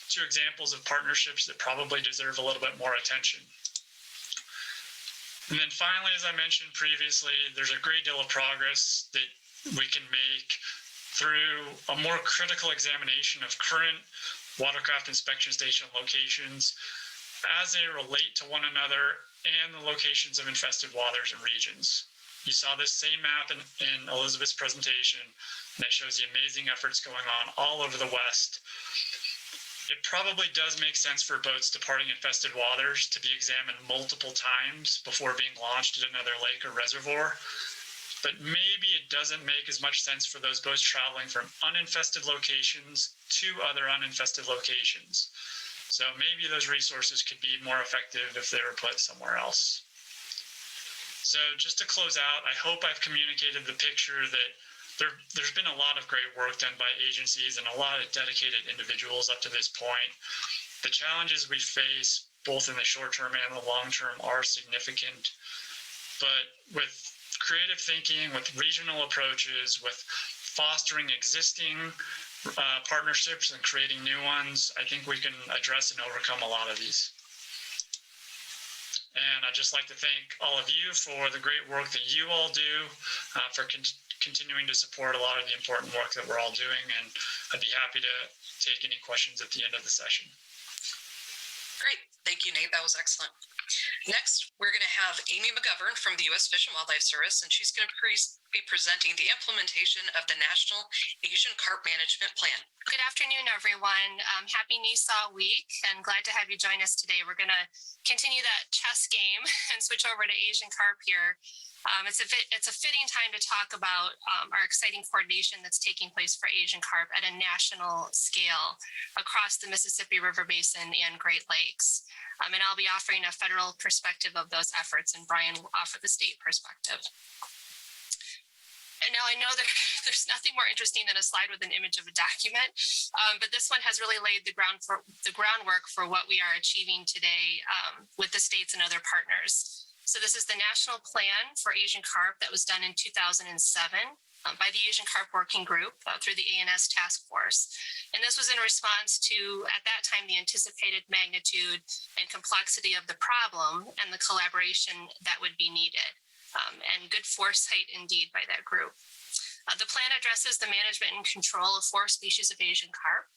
two examples of partnerships that probably deserve a little bit more attention. And then finally, as I mentioned previously, there's a great deal of progress that we can make through a more critical examination of current watercraft inspection station locations as they relate to one another and the locations of infested waters and regions. You saw this same map in Elizabeth's presentation, and it shows the amazing efforts going on all over the West. It probably does make sense for boats departing infested waters to be examined multiple times before being launched at another lake or reservoir. But maybe it doesn't make as much sense for those boats traveling from uninfested locations to other uninfested locations. So maybe those resources could be more effective if they were put somewhere else. So just to close out, I hope I've communicated the picture that there's been a lot of great work done by agencies and a lot of dedicated individuals up to this point. The challenges we face, both in the short term and the long term, are significant. But with creative thinking, with regional approaches, with fostering existing partnerships and creating new ones, I think we can address and overcome a lot of these. And I'd just like to thank all of you for the great work that you all do, for continuing to support a lot of the important work that we're all doing. And I'd be happy to take any questions at the end of the session. Great. Thank you, Nate. That was excellent. Next, we're going to have Amy McGovern from the U.S. Fish and Wildlife Service, and she's going to be presenting the implementation of the National Asian Carp Management Plan. Good afternoon, everyone. Happy NISAW week, and glad to have you join us today. We're going to continue that chess game and switch over to Asian carp here. It's a fitting time to talk about our exciting coordination that's taking place for Asian carp at a national scale across the Mississippi River Basin and Great Lakes. And I'll be offering a federal perspective of those efforts, and Brian will offer the state perspective. And now I know there's nothing more interesting than a slide with an image of a document, but this one has really laid the groundwork for what we are achieving today with the states and other partners. So this is the National Plan for Asian Carp that was done in 2007 by the Asian Carp Working Group through the ANS Task Force. And this was in response to, at that time, the anticipated magnitude and complexity of the problem and the collaboration that would be needed. And good foresight indeed by that group. The plan addresses the management and control of 4 species of Asian carp,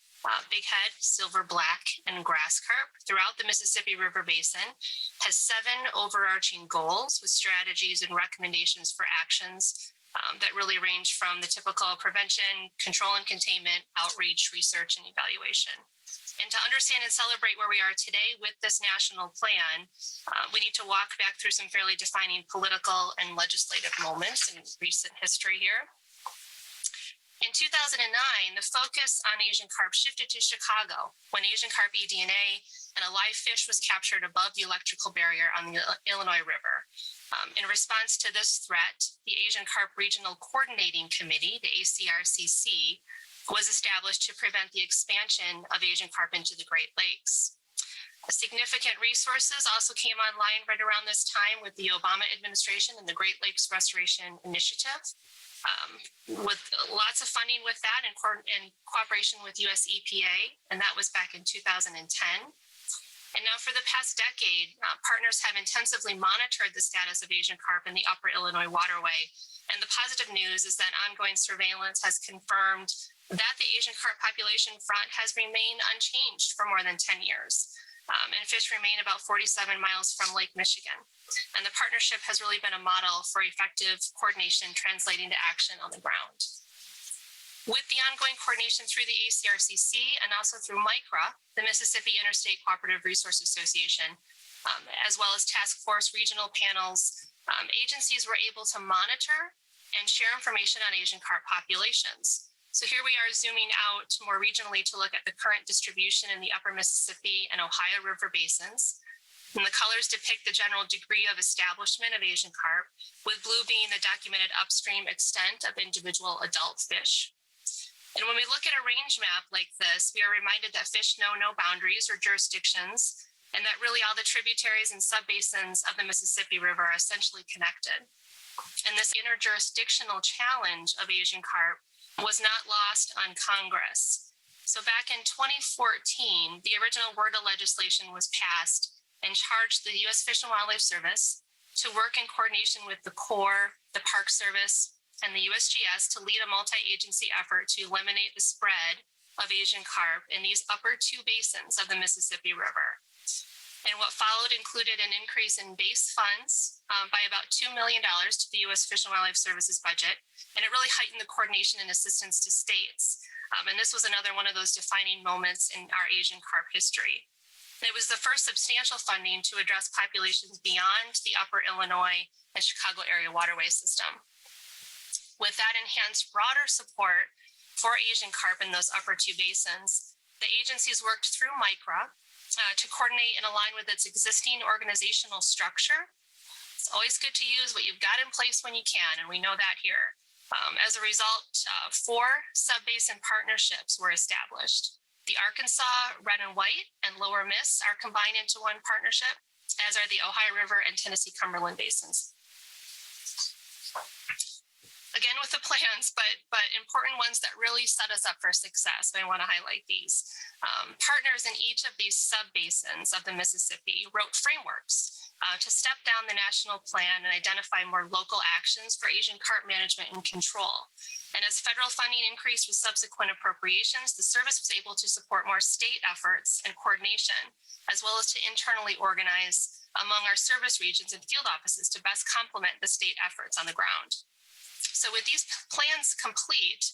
bighead, silver black, and grass carp throughout the Mississippi River Basin, has 7 overarching goals with strategies and recommendations for actions that really range from the typical prevention, control and containment, outreach, research, and evaluation. And to understand and celebrate where we are today with this national plan, we need to walk back through some fairly defining political and legislative moments in recent history here. In 2009, the focus on Asian carp shifted to Chicago when Asian carp eDNA and a live fish was captured above the electrical barrier on the Illinois River. In response to this threat, the Asian Carp Regional Coordinating Committee, the ACRCC, was established to prevent the expansion of Asian carp into the Great Lakes. Significant resources also came online right around this time with the Obama administration and the Great Lakes Restoration Initiative, with lots of funding with that in cooperation with US EPA, and that was back in 2010. And now for the past decade, partners have intensively monitored the status of Asian carp in the upper Illinois waterway. And the positive news is that ongoing surveillance has confirmed that the Asian carp population front has remained unchanged for more than 10 years. And fish remain about 47 miles from Lake Michigan. And the partnership has really been a model for effective coordination translating to action on the ground. With the ongoing coordination through the ACRCC and also through MICRA, the Mississippi Interstate Cooperative Resource Association, as well as task force regional panels, agencies were able to monitor and share information on Asian carp populations. So here we are zooming out more regionally to look at the current distribution in the upper Mississippi and Ohio River basins. And the colors depict the general degree of establishment of Asian carp, with blue being the documented upstream extent of individual adult fish. And when we look at a range map like this, we are reminded that fish know no boundaries or jurisdictions, and that really all the tributaries and subbasins of the Mississippi River are essentially connected. And this interjurisdictional challenge of Asian carp was not lost on Congress. So back in 2014, the original WRDA legislation was passed and charged the U.S. Fish and Wildlife Service to work in coordination with the Corps, the Park Service, and the USGS to lead a multi-agency effort to eliminate the spread of Asian carp in these upper 2 basins of the Mississippi River. And what followed included an increase in base funds by about $2 million to the U.S. Fish and Wildlife Service's budget. And it really heightened the coordination and assistance to states. And this was another one of those defining moments in our Asian carp history. And it was the first substantial funding to address populations beyond the upper Illinois and Chicago area waterway system. With that enhanced broader support for Asian carp in those upper 2 basins, the agencies worked through MICRA to coordinate and align with its existing organizational structure. It's always good to use what you've got in place when you can, and we know that here. As a result, 4 sub-basin partnerships were established. The Arkansas Red and White and Lower Miss are combined into one partnership, as are the Ohio River and Tennessee Cumberland basins. Again, with the plans, but important ones that really set us up for success. I want to highlight these. Partners in each of these sub-basins of the Mississippi wrote frameworks to step down the national plan and identify more local actions for Asian carp management and control. And as federal funding increased with subsequent appropriations, the service was able to support more state efforts and coordination, as well as to internally organize among our service regions and field offices to best complement the state efforts on the ground. So with these plans complete,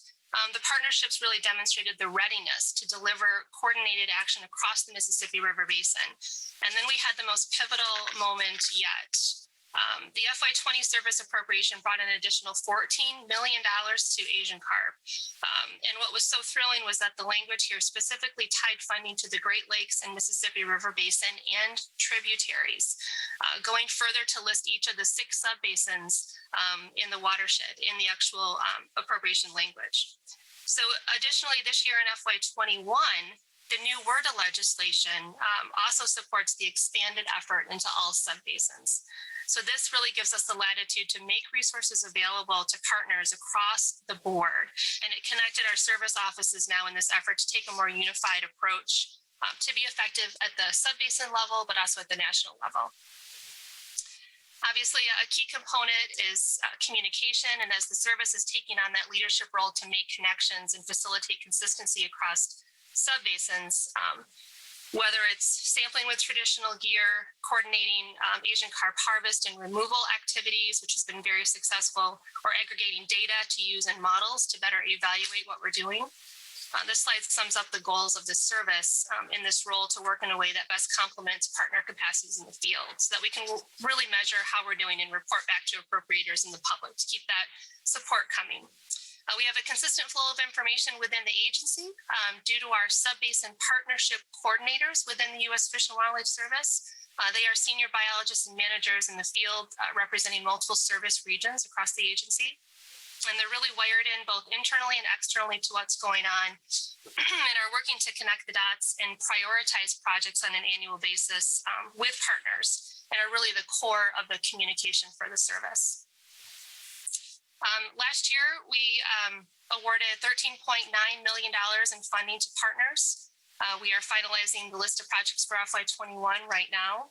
the partnerships really demonstrated the readiness to deliver coordinated action across the Mississippi River Basin. And then we had the most pivotal moment yet. The FY20 service appropriation brought an additional $14 million to Asian carp. And what was so thrilling was that the language here specifically tied funding to the Great Lakes and Mississippi River Basin and tributaries, going further to list each of the 6 subbasins in the watershed in the actual appropriation language. So additionally, this year in FY21, the new WRDA legislation also supports the expanded effort into all subbasins. So this really gives us the latitude to make resources available to partners across the board. And it connected our service offices now in this effort to take a more unified approach to be effective at the subbasin level, but also at the national level. Obviously, a key component is communication. And as the service is taking on that leadership role to make connections and facilitate consistency across subbasins, whether it's sampling with traditional gear, coordinating Asian carp harvest and removal activities, which has been very successful, or aggregating data to use in models to better evaluate what we're doing. This slide sums up the goals of the service in this role to work in a way that best complements partner capacities in the field so that we can really measure how we're doing and report back to appropriators and the public to keep that support coming. We have a consistent flow of information within the agency due to our subbasin partnership coordinators within the U.S. Fish and Wildlife Service. They are senior biologists and managers in the field representing multiple service regions across the agency. And they're really wired in both internally and externally to what's going on and are working to connect the dots and prioritize projects on an annual basis with partners and are really the core of the communication for the service. Last year, we awarded $13.9 million in funding to partners. We are finalizing the list of projects for FY21 right now.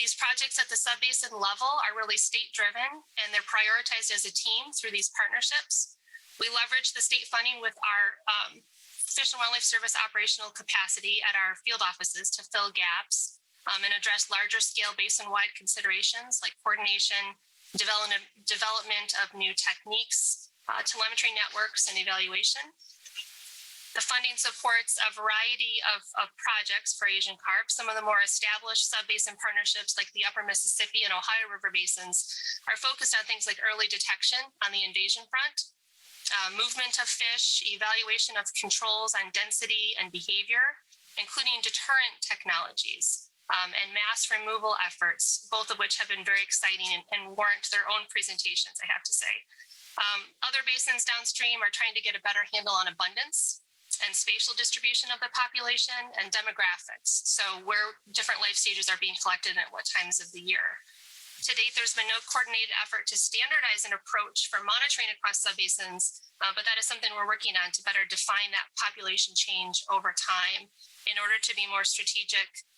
These projects at the subbasin level are really state-driven, and they're prioritized as a team through these partnerships. We leverage the state funding with our Fish and Wildlife Service operational capacity at our field offices to fill gaps and address larger-scale basin-wide considerations like coordination, development of new techniques, telemetry networks, and evaluation. The funding supports a variety of projects for Asian carp. Some of the more established subbasin partnerships like the Upper Mississippi and Ohio River basins are focused on things like early detection on the invasion front, movement of fish, evaluation of controls on density and behavior, including deterrent technologies. And mass removal efforts, both of which have been very exciting and warrant their own presentations, I have to say. Other basins downstream are trying to get a better handle on abundance and spatial distribution of the population and demographics, so where different life stages are being collected and at what times of the year. To date, there's been no coordinated effort to standardize an approach for monitoring across subbasins, but that is something we're working on to better define that population change over time in order to be more strategic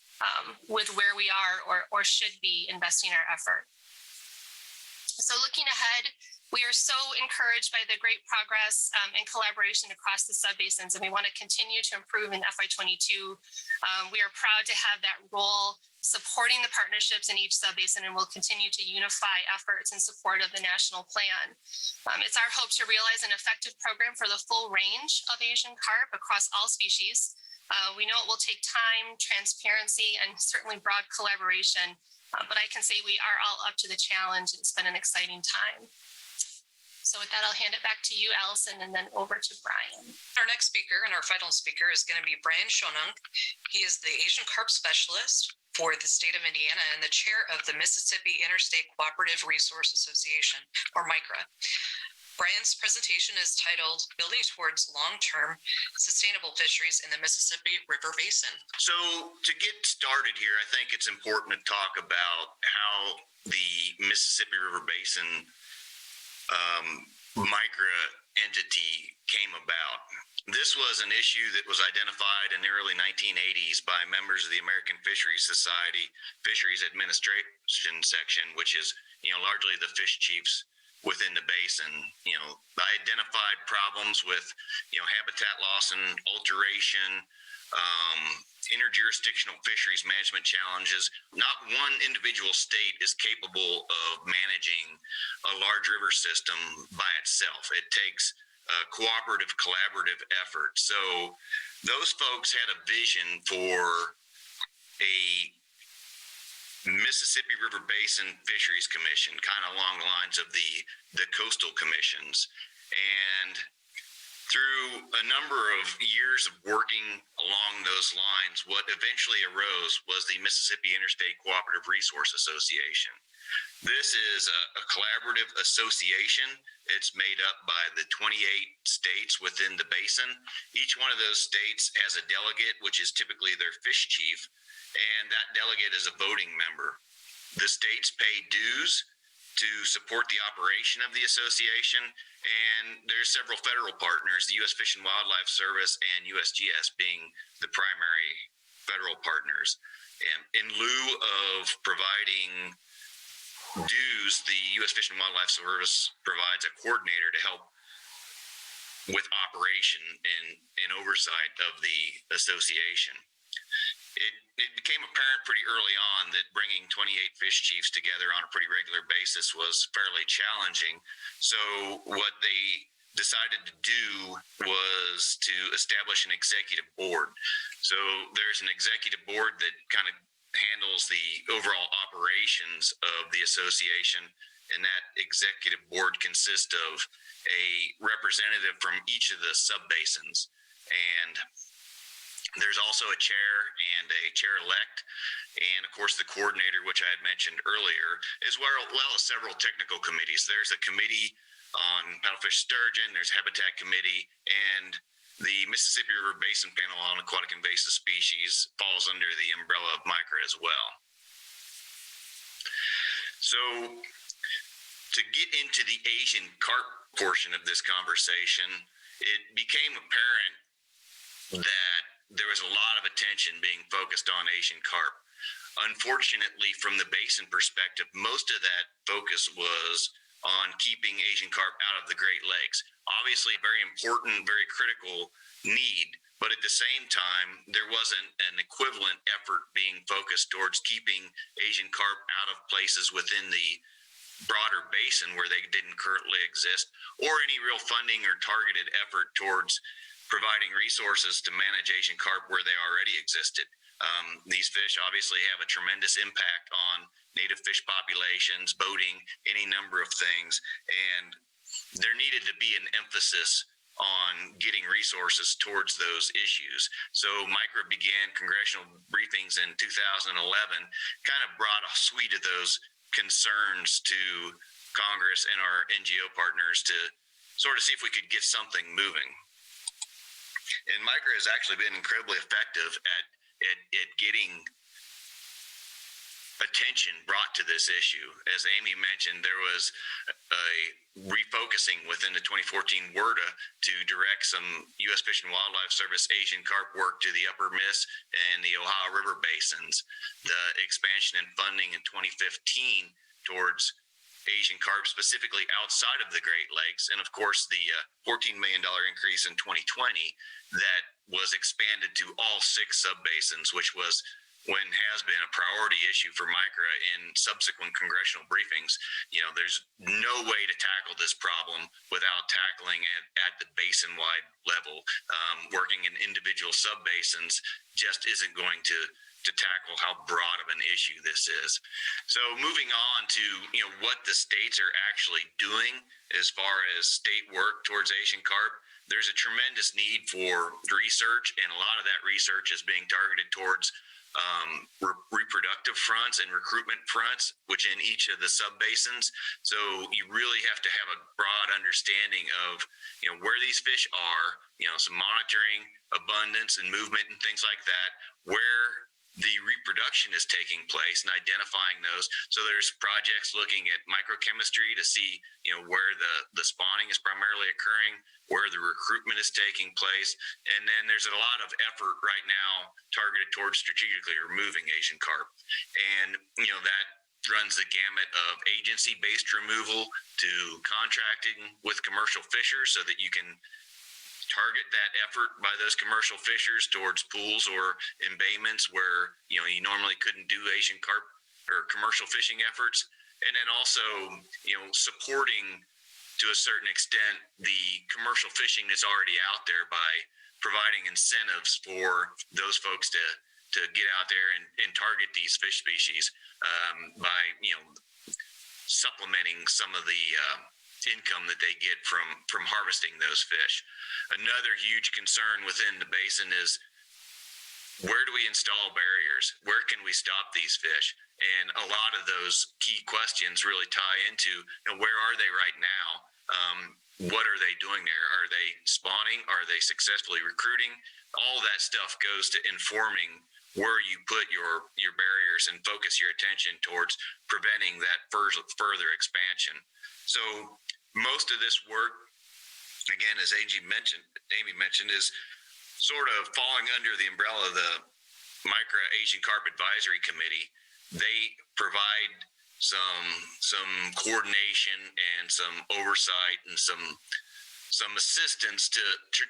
with where we are or should be investing our effort. So looking ahead, we are so encouraged by the great progress and collaboration across the subbasins, and we want to continue to improve in FY22. We are proud to have that role supporting the partnerships in each subbasin, and we'll continue to unify efforts in support of the national plan. It's our hope to realize an effective program for the full range of Asian carp across all species. We know it will take time, transparency, and certainly broad collaboration, but I can say we are all up to the challenge. It's been an exciting time. So with that, I'll hand it back to you, Allison, and then over to Brian. Our next speaker and our final speaker is going to be Brian Schoenung. He is the Asian carp specialist for the state of Indiana and the chair of the Mississippi Interstate Cooperative Resource Association, or MICRA. Brian's presentation is titled Building Towards Long-Term Sustainable Fisheries in the Mississippi River Basin. So to get started here, I think it's important to talk about how the Mississippi River Basin MICRA entity came about. This was an issue that was identified in the early 1980s by members of the American Fisheries Society, Fisheries Administration Section, which is, largely the fish chiefs within the basin. Identified problems with, habitat loss and alteration, interjurisdictional fisheries management challenges. Not one individual state is capable of managing a large river system by itself. It takes a cooperative, collaborative effort. So those folks had a vision for a Mississippi River Basin Fisheries Commission, kind of along the lines of the coastal commissions. And through a number of years of working along those lines, what eventually arose was the Mississippi Interstate Cooperative Resource Association. This is a collaborative association. It's made up by the 28 states within the basin. Each one of those states has a delegate, which is typically their fish chief, and that delegate is a voting member. The states pay dues to support the operation of the association, and there's several federal partners, the U.S. Fish and Wildlife Service and USGS being the primary federal partners. And in lieu of providing dues, the U.S. Fish and Wildlife Service provides a coordinator to help with operation and oversight of the association. It became apparent pretty early on that bringing 28 fish chiefs together on a pretty regular basis was fairly challenging. So what they decided to do was to establish an executive board. So there's an executive board that kind of handles the overall operations of the association, and that executive board consists of a representative from each of the sub-basins. And there's also a chair and a chair-elect, and of course the coordinator, which I had mentioned earlier, as well as several technical committees. There's a committee on paddlefish sturgeon, there's Habitat Committee, and the Mississippi River Basin Panel on Aquatic Invasive Species falls under the umbrella of MICRA as well. So to get into the Asian carp portion of this conversation, it became apparent that there was a lot of attention being focused on Asian carp. Unfortunately, from the basin perspective, most of that focus was on keeping Asian carp out of the Great Lakes. Obviously, very important, very critical need, but at the same time, there wasn't an equivalent effort being focused towards keeping Asian carp out of places within the broader basin where they didn't currently exist, or any real funding or targeted effort towards providing resources to manage Asian carp where they already existed. These fish obviously have a tremendous impact on native fish populations, boating, any number of things, and there needed to be an emphasis on getting resources towards those issues. So MICRA began congressional briefings in 2011, kind of brought a suite of those concerns to Congress and our NGO partners to sort of see if we could get something moving. And MICRA has actually been incredibly effective at getting attention brought to this issue. As Amy mentioned, there was a refocusing within the 2014 WRDA to direct some U.S. Fish and Wildlife Service Asian carp work to the Upper Miss and the Ohio River basins. The expansion and funding in 2015 towards Asian carp, specifically outside of the Great Lakes, and of course the $14 million increase in 2020 that was expanded to all 6 sub-basins, which was when has been a priority issue for MICRA in subsequent congressional briefings. You know, there's no way to tackle this problem without tackling it at the basin-wide level. Working in individual sub-basins just isn't going to tackle how broad of an issue this is. So moving on to, you know, what the states are actually doing as far as state work towards Asian carp, there's a tremendous need for research, and a lot of that research is being targeted towards reproductive fronts and recruitment fronts, which in each of the sub-basins. So you really have to have a broad understanding of, you know, where these fish are, you know, some monitoring, abundance and movement and things like that, where the reproduction is taking place and identifying those. So there's projects looking at microchemistry to see, you know, where the spawning is primarily occurring, where the recruitment is taking place. And then there's a lot of effort right now targeted towards strategically removing Asian carp. And, you know, that runs the gamut of agency-based removal to contracting with commercial fishers so that you can target that effort by those commercial fishers towards pools or embayments where, you know, you normally couldn't do Asian carp or commercial fishing efforts. And then also, you know, supporting to a certain extent the commercial fishing that's already out there by providing incentives for those folks to to get out there and target these fish species by, supplementing some of the income that they get from harvesting those fish. Another huge concern within the basin is, where do we install barriers? Where can we stop these fish? And a lot of those key questions really tie into, where are they right now? What are they doing there? Are they spawning? Are they successfully recruiting? All that stuff goes to informing where you put your barriers and focus your attention towards preventing that further expansion. So most of this work, again, as Amy mentioned, is sort of falling under the umbrella of the MICRA Asian Carp Advisory Committee. They provide some coordination and some oversight and some assistance to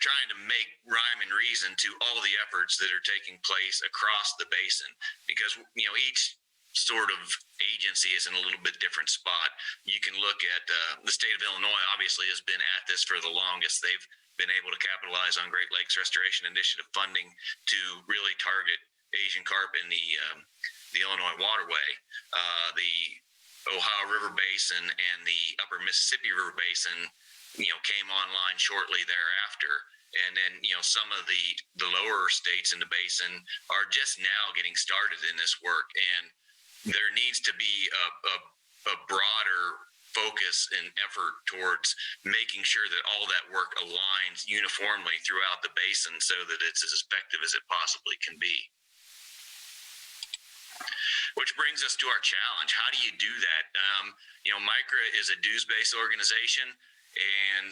trying to make rhyme and reason to all the efforts that are taking place across the basin, because each sort of agency is in a little bit different spot. You can look at the state of Illinois obviously has been at this for the longest. They've been able to capitalize on Great Lakes Restoration Initiative funding to really target Asian carp in the Illinois waterway. The Ohio River Basin and the Upper Mississippi River Basin came online shortly thereafter. And then, some of the lower states in the basin are just now getting started in this work. And there needs to be a broader focus and effort towards making sure that all that work aligns uniformly throughout the basin so that it's as effective as it possibly can be. Which brings us to our challenge. How do you do that? MICRA is a dues-based organization and,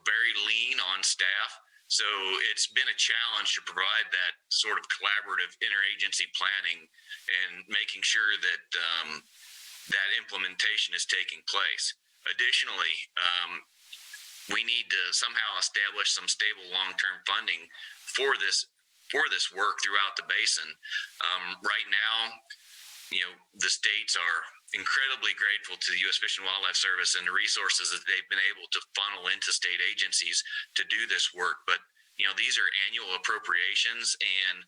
very lean on staff. So it's been a challenge to provide that sort of collaborative interagency planning and making sure that that implementation is taking place. Additionally, we need to somehow establish some stable long-term funding for this work throughout the basin. Right now, the states are incredibly grateful to the U.S. Fish and Wildlife Service and the resources that they've been able to funnel into state agencies to do this work. But, these are annual appropriations, and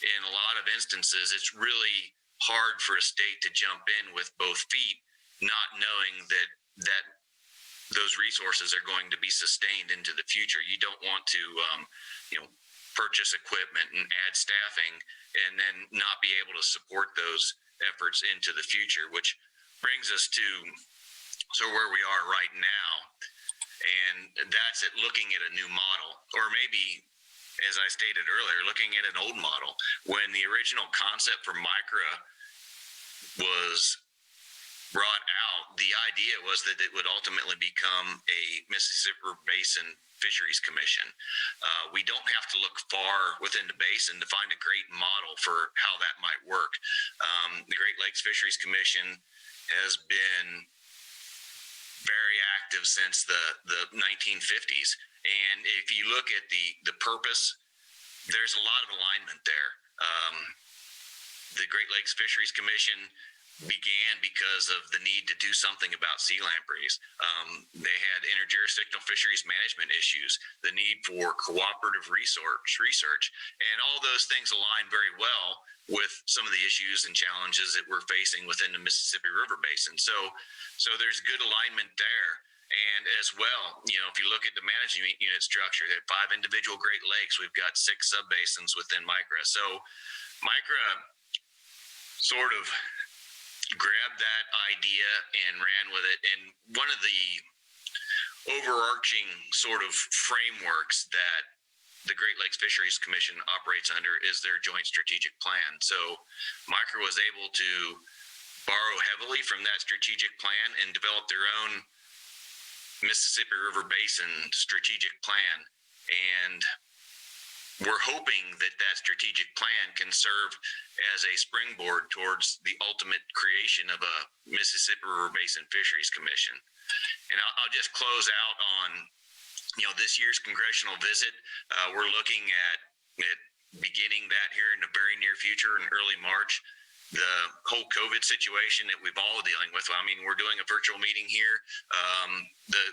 in a lot of instances, it's really hard for a state to jump in with both feet, not knowing that those resources are going to be sustained into the future. You don't want to, purchase equipment and add staffing and then not be able to support those efforts into the future, which brings us to where we are right now. And that's it, looking at a new model, or maybe, as I stated earlier, looking at an old model. When the original concept for MICRA was brought out, the idea was that it would ultimately become a Mississippi River Basin Fisheries Commission. We don't have to look far within the basin to find a great model for how that might work. The Great Lakes Fisheries Commission has been very active since the 1950s. And if you look at the purpose, there's a lot of alignment there. The Great Lakes Fisheries Commission began because of the need to do something about sea lampreys. They had interjurisdictional fisheries management issues, the need for cooperative research, and all those things align very well with some of the issues and challenges that we're facing within the Mississippi River Basin. So there's good alignment there. And as well, if you look at the management unit structure, there are 5 individual Great Lakes. We've got 6 subbasins within MICRA. So MICRA sort of grabbed that idea and ran with it. And one of the overarching sort of frameworks that the Great Lakes Fisheries Commission operates under is their joint strategic plan. So MICRA was able to borrow heavily from that strategic plan and develop their own Mississippi River Basin strategic plan. And we're hoping that strategic plan can serve as a springboard towards the ultimate creation of a Mississippi River Basin Fisheries Commission. And I'll just close out on, this year's congressional visit. We're looking at beginning that here in the very near future in early March. The whole COVID situation that we've all dealing with. I mean, we're doing a virtual meeting here. The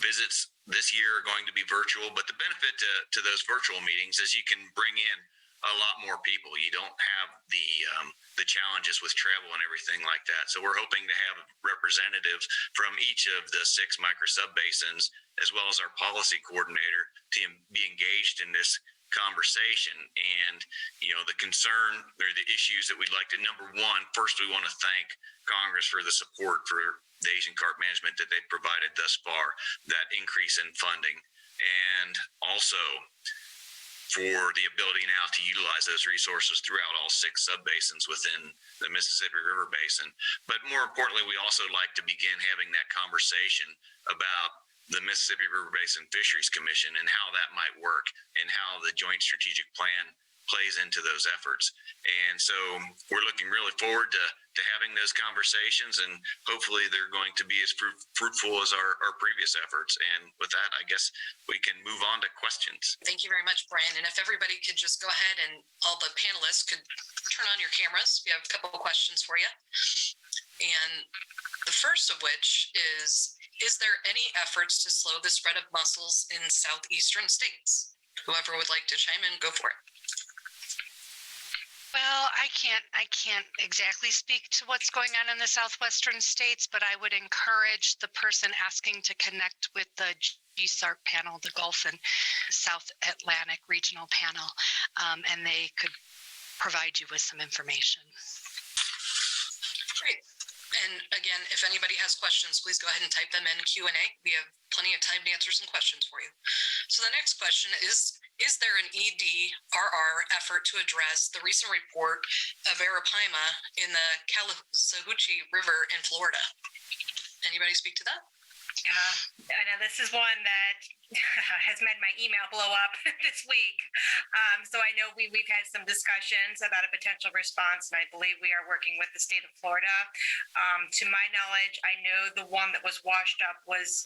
visits this year are going to be virtual, but the benefit to those virtual meetings is you can bring in a lot more people. You don't have the challenges with travel and everything like that. So we're hoping to have representatives from each of the 6 MICRA sub-basins, as well as our policy coordinator, to be engaged in this conversation. And, the concern or the issues that we'd like to, number one, first, we want to thank Congress for the support for the Asian carp management that they've provided thus far, that increase in funding, and also for the ability now to utilize those resources throughout all 6 sub-basins within the Mississippi River Basin. But more importantly, we also like to begin having that conversation about the Mississippi River Basin Fisheries Commission and how that might work and how the Joint Strategic Plan plays into those efforts. And so we're looking really forward to having those conversations, and hopefully they're going to be as fruitful as our previous efforts. And with that, I guess we can move on to questions. Thank you very much, Brian. And if everybody could just go ahead and all the panelists could turn on your cameras. We have a couple of questions for you. And the first of which is there any efforts to slow the spread of mussels in southeastern states? Whoever would like to chime in, go for it. Well, I can't exactly speak to what's going on in the southwestern states, but I would encourage the person asking to connect with the GSARP panel, the Gulf and South Atlantic Regional Panel, and they could provide you with some information. Great. And again, if anybody has questions, please go ahead and type them in Q&A. We have plenty of time to answer some questions for you. So the next question is there an EDRR effort to address the recent report of arapaima in the Caloosahatchee River in Florida? Anybody speak to that? Yeah, I know this is one that has made my email blow up this week. So I know we've had some discussions about a potential response, and I believe we are working with the state of Florida. To my knowledge, I know the one that was washed up was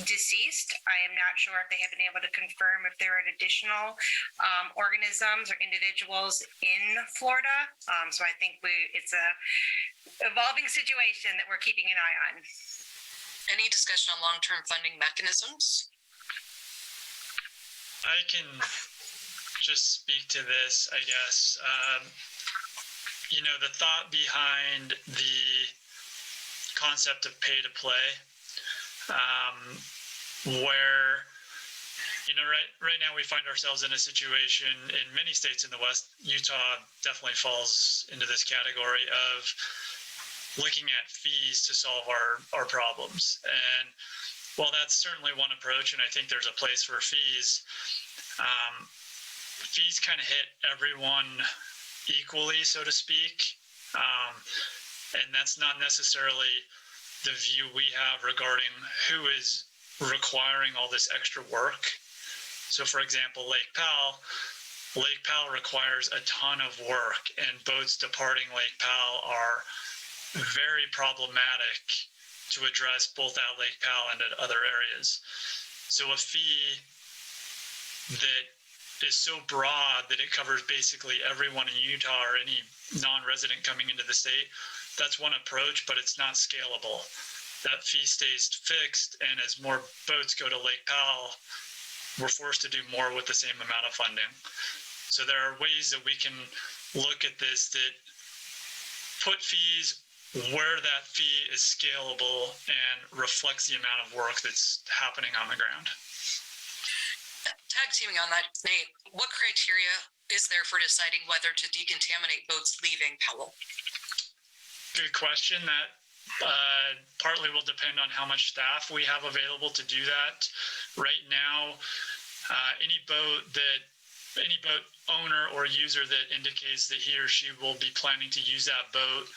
deceased. I am not sure if they have been able to confirm if there are additional organisms or individuals in Florida. So I think it's a evolving situation that we're keeping an eye on. Any discussion on long-term funding mechanisms? I can just speak to this, I guess. The thought behind the concept of pay to play, where, right now we find ourselves in a situation in many states in the West. Utah definitely falls into this category of looking at fees to solve our problems. And while that's certainly one approach, and I think there's a place for fees, fees kind of hit everyone equally, so to speak. And that's not necessarily the view we have regarding who is requiring all this extra work. So for example, Lake Powell requires a ton of work, and boats departing Lake Powell are very problematic to address both at Lake Powell and at other areas. So a fee that is so broad that it covers basically everyone in Utah or any non-resident coming into the state, that's one approach, but it's not scalable. That fee stays fixed, and as more boats go to Lake Powell, we're forced to do more with the same amount of funding. So there are ways that we can look at this that put fees where that fee is scalable and reflects the amount of work that's happening on the ground. Tag teaming on that, Nate, what criteria is there for deciding whether to decontaminate boats leaving Powell? Good question. That partly will depend on how much staff we have available to do that. Right now, any boat owner or user that indicates that he or she will be planning to use that boat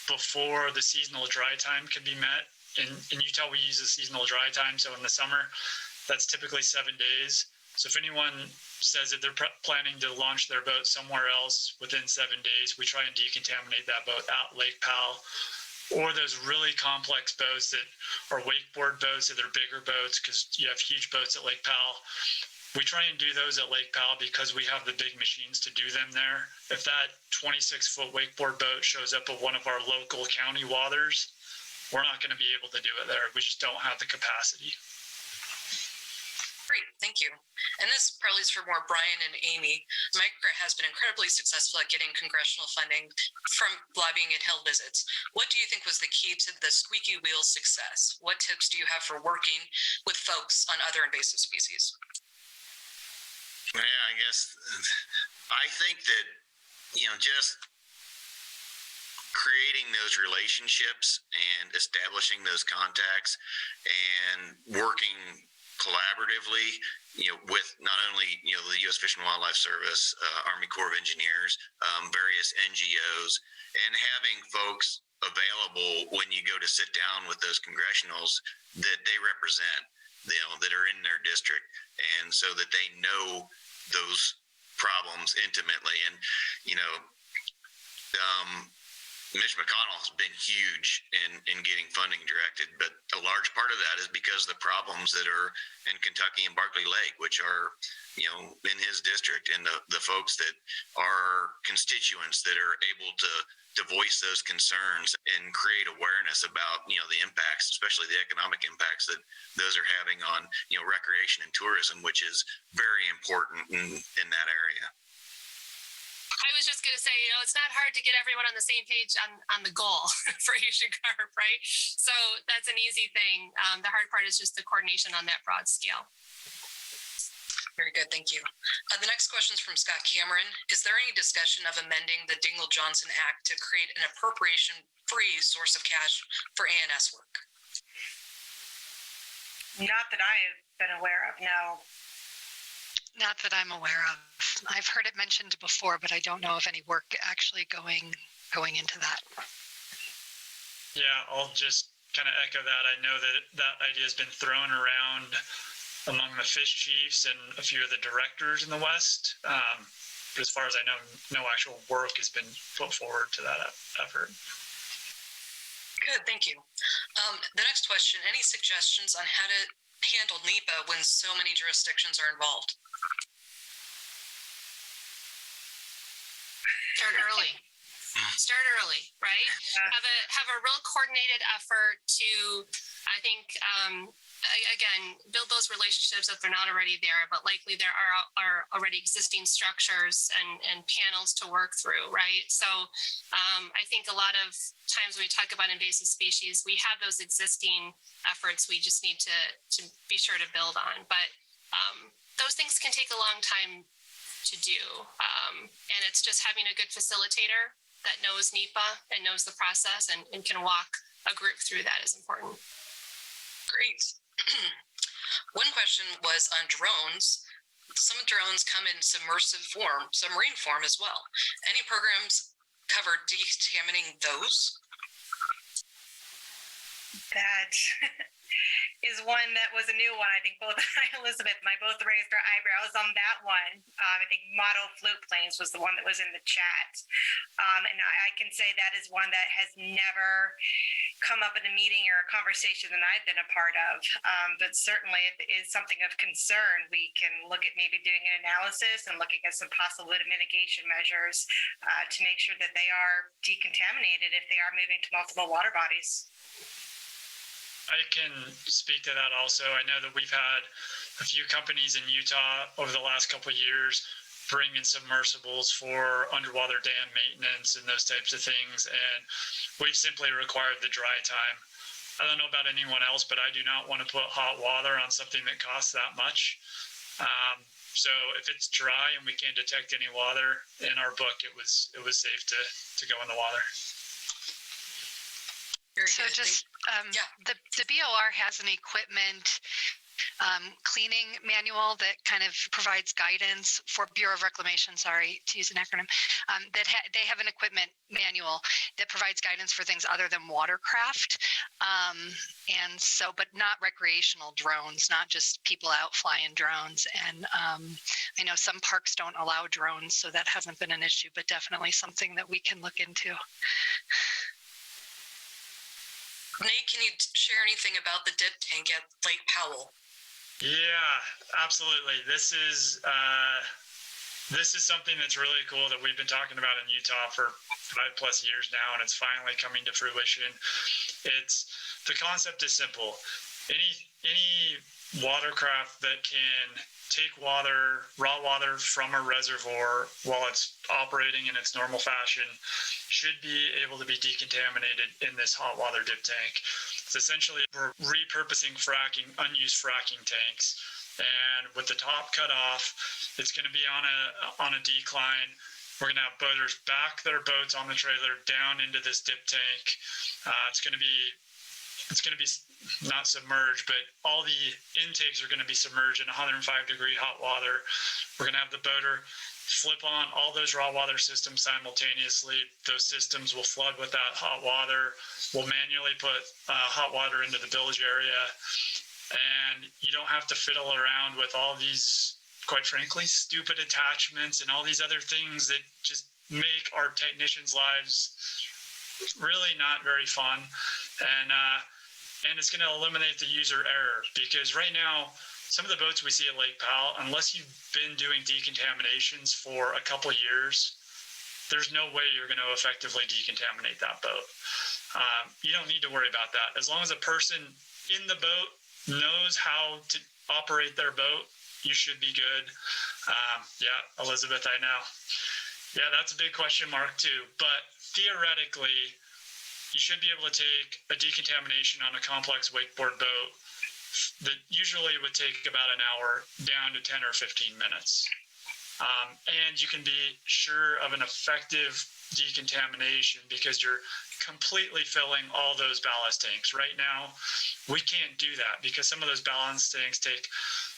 before the seasonal dry time can be met. In Utah, we use the seasonal dry time. So in the summer, that's typically 7 days. So if anyone says that they're planning to launch their boat somewhere else within 7 days, we try and decontaminate that boat at Lake Powell. Or those really complex boats that are wakeboard boats, that are bigger boats, because you have huge boats at Lake Powell. We try and do those at Lake Powell because we have the big machines to do them there. If that 26-foot wakeboard boat shows up at one of our local county waters, we're not going to be able to do it there. We just don't have the capacity. Great, thank you. And this probably is for more Brian and Amy. MICRA has been incredibly successful at getting congressional funding from lobbying and held visits. What do you think was the key to the squeaky wheel success? What tips do you have for working with folks on other invasive species? Yeah, I guess I think that, just creating those relationships and establishing those contacts and working collaboratively, with not only, the U.S. Fish and Wildlife Service, Army Corps of Engineers, various NGOs, and having folks available when you go to sit down with those congressionals that they represent, that are in their district, and so that they know those problems intimately. And, Mitch McConnell has been huge in getting funding directed, but a large part of that is because of the problems that are in Kentucky and Barkley Lake, which are, in his district, and the folks that are constituents that are able to voice those concerns and create awareness about, the impacts, especially the economic impacts that those are having on, recreation and tourism, which is very important in that area. I was just going to say, it's not hard to get everyone on the same page on the goal for Asian carp, right? So that's an easy thing. The hard part is just the coordination on that broad scale. Very good, thank you. The next question is from Scott Cameron. Is there any discussion of amending the Dingell-Johnson Act to create an appropriation-free source of cash for ANS work? Not that I've been aware of, no. Not that I'm aware of. I've heard it mentioned before, but I don't know of any work actually going into that. Yeah, I'll just kind of echo that. I know that idea has been thrown around among the fish chiefs and a few of the directors in the West. But as far as I know, no actual work has been put forward to that effort. Good, thank you. The next question, any suggestions on how to handle NEPA when so many jurisdictions are involved? Start early, right? Have a real coordinated effort to, I think, again, build those relationships if they're not already there, but likely there are already existing structures and panels to work through, right? So I think a lot of times when we talk about invasive species, we have those existing efforts we just need to be sure to build on. But those things can take a long time to do. And it's just having a good facilitator that knows NEPA and knows the process and can walk a group through that is important. Great. One question was on drones. Some drones come in submarine form as well. Any programs cover decontaminating those? That is one that was a new one. I think both Elizabeth and I both raised our eyebrows on that one. I think model float planes was the one that was in the chat. And I can say that is one that has never come up in a meeting or a conversation that I've been a part of. But certainly if it is something of concern, we can look at maybe doing an analysis and looking at some possible mitigation measures to make sure that they are decontaminated if they are moving to multiple water bodies. I can speak to that also. I know that we've had a few companies in Utah over the last couple of years bring in submersibles for underwater dam maintenance and those types of things, and we've simply required the dry time. I don't know about anyone else, but I do not want to put hot water on something that costs that much. So if it's dry and we can't detect any water, in our book, it was safe to go in the water. Very so good. just the BOR has an equipment cleaning manual that kind of provides guidance for Bureau of Reclamation, sorry to use an acronym, they have an equipment manual that provides guidance for things other than watercraft. And so, but not recreational drones, not just people out flying drones. And I know some parks don't allow drones, so that hasn't been an issue, but definitely something that we can look into. Nate, can you share anything about the dip tank at Lake Powell? Yeah, absolutely. This is something that's really cool that we've been talking about in Utah for 5+ years now, and it's finally coming to fruition. The concept is simple. Any watercraft that can take water, raw water from a reservoir while it's operating in its normal fashion should be able to be decontaminated in this hot water dip tank. It's essentially, we're repurposing unused fracking tanks. And with the top cut off, it's going to be on a decline. We're going to have boaters back their boats on the trailer down into this dip tank. It's going to be not submerged, but all the intakes are going to be submerged in 105-degree hot water. We're going to have the boater flip on all those raw water systems simultaneously. Those systems will flood with that hot water. We'll manually put hot water into the bilge area. And you don't have to fiddle around with all these, quite frankly, stupid attachments and all these other things that just make our technicians' lives really not very fun. And it's going to eliminate the user error, because right now, some of the boats we see at Lake Powell, unless you've been doing decontaminations for a couple of years, there's no way you're going to effectively decontaminate that boat. You don't need to worry about that. As long as a person in the boat knows how to operate their boat, you should be good. Yeah, Elizabeth, I know. Yeah, that's a big question mark too. But theoretically, you should be able to take a decontamination on a complex wakeboard boat that usually would take about an hour down to 10 or 15 minutes. And you can be sure of an effective decontamination because you're completely filling all those ballast tanks. Right now, we can't do that because some of those ballast tanks take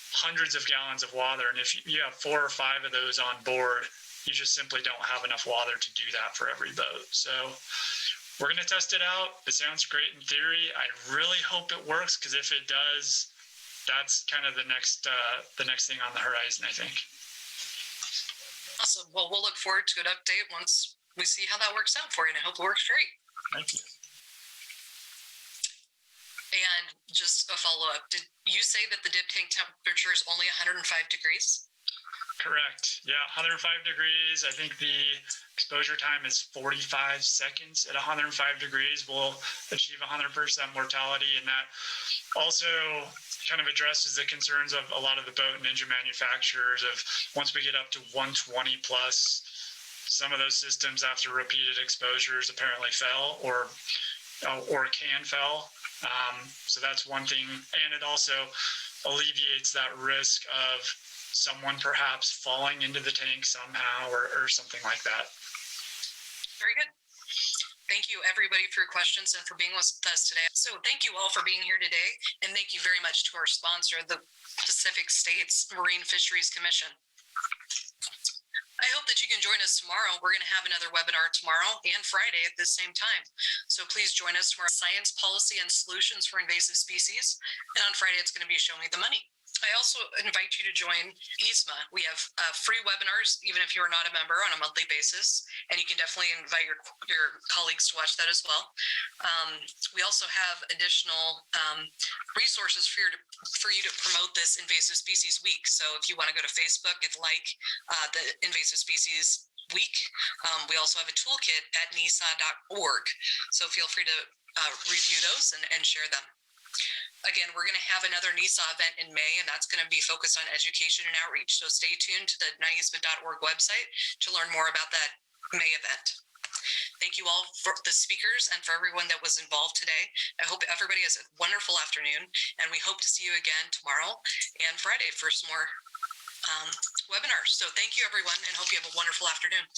hundreds of gallons of water. And if you have 4 or 5 of those on board, you just simply don't have enough water to do that for every boat. So we're going to test it out. It sounds great in theory. I really hope it works, because if it does, that's kind of the next thing on the horizon, I think. Awesome. Well, we'll look forward to an update once we see how that works out for you, and I hope it works great. Thank you. And just a follow-up, did you say that the dip tank temperature is only 105 degrees? Correct. Yeah, 105 degrees. I think the exposure time is 45 seconds. At 105 degrees, we'll achieve 100% mortality. And that also kind of addresses the concerns of a lot of the boat and engine manufacturers of once we get up to 120 plus, some of those systems after repeated exposures apparently fell or can fail. So that's one thing. And it also alleviates that risk of someone perhaps falling into the tank somehow or something like that. Very good. Thank you, everybody, for your questions and for being with us today. So thank you all for being here today. And thank you very much to our sponsor, the Pacific States Marine Fisheries Commission. I hope that you can join us tomorrow. We're going to have another webinar tomorrow and Friday at the same time. So please join us for Science, Policy, and Solutions for Invasive Species. And on Friday, it's going to be Show Me the Money. I also invite you to join ISMA. We have free webinars, even if you are not a member, on a monthly basis. And you can definitely invite your colleagues to watch that as well. We also have additional resources for you to promote this Invasive Species Week. So if you want to go to Facebook and like the Invasive Species Week, we also have a toolkit at NISAW.org. So feel free to review those and share them. Again, we're going to have another NISAW event in May, and that's going to be focused on education and outreach. So stay tuned to the NISBA.org website to learn more about that May event. Thank you all for the speakers and for everyone that was involved today. I hope everybody has a wonderful afternoon, and we hope to see you again tomorrow and Friday for some more webinars. So thank you, everyone, and hope you have a wonderful afternoon.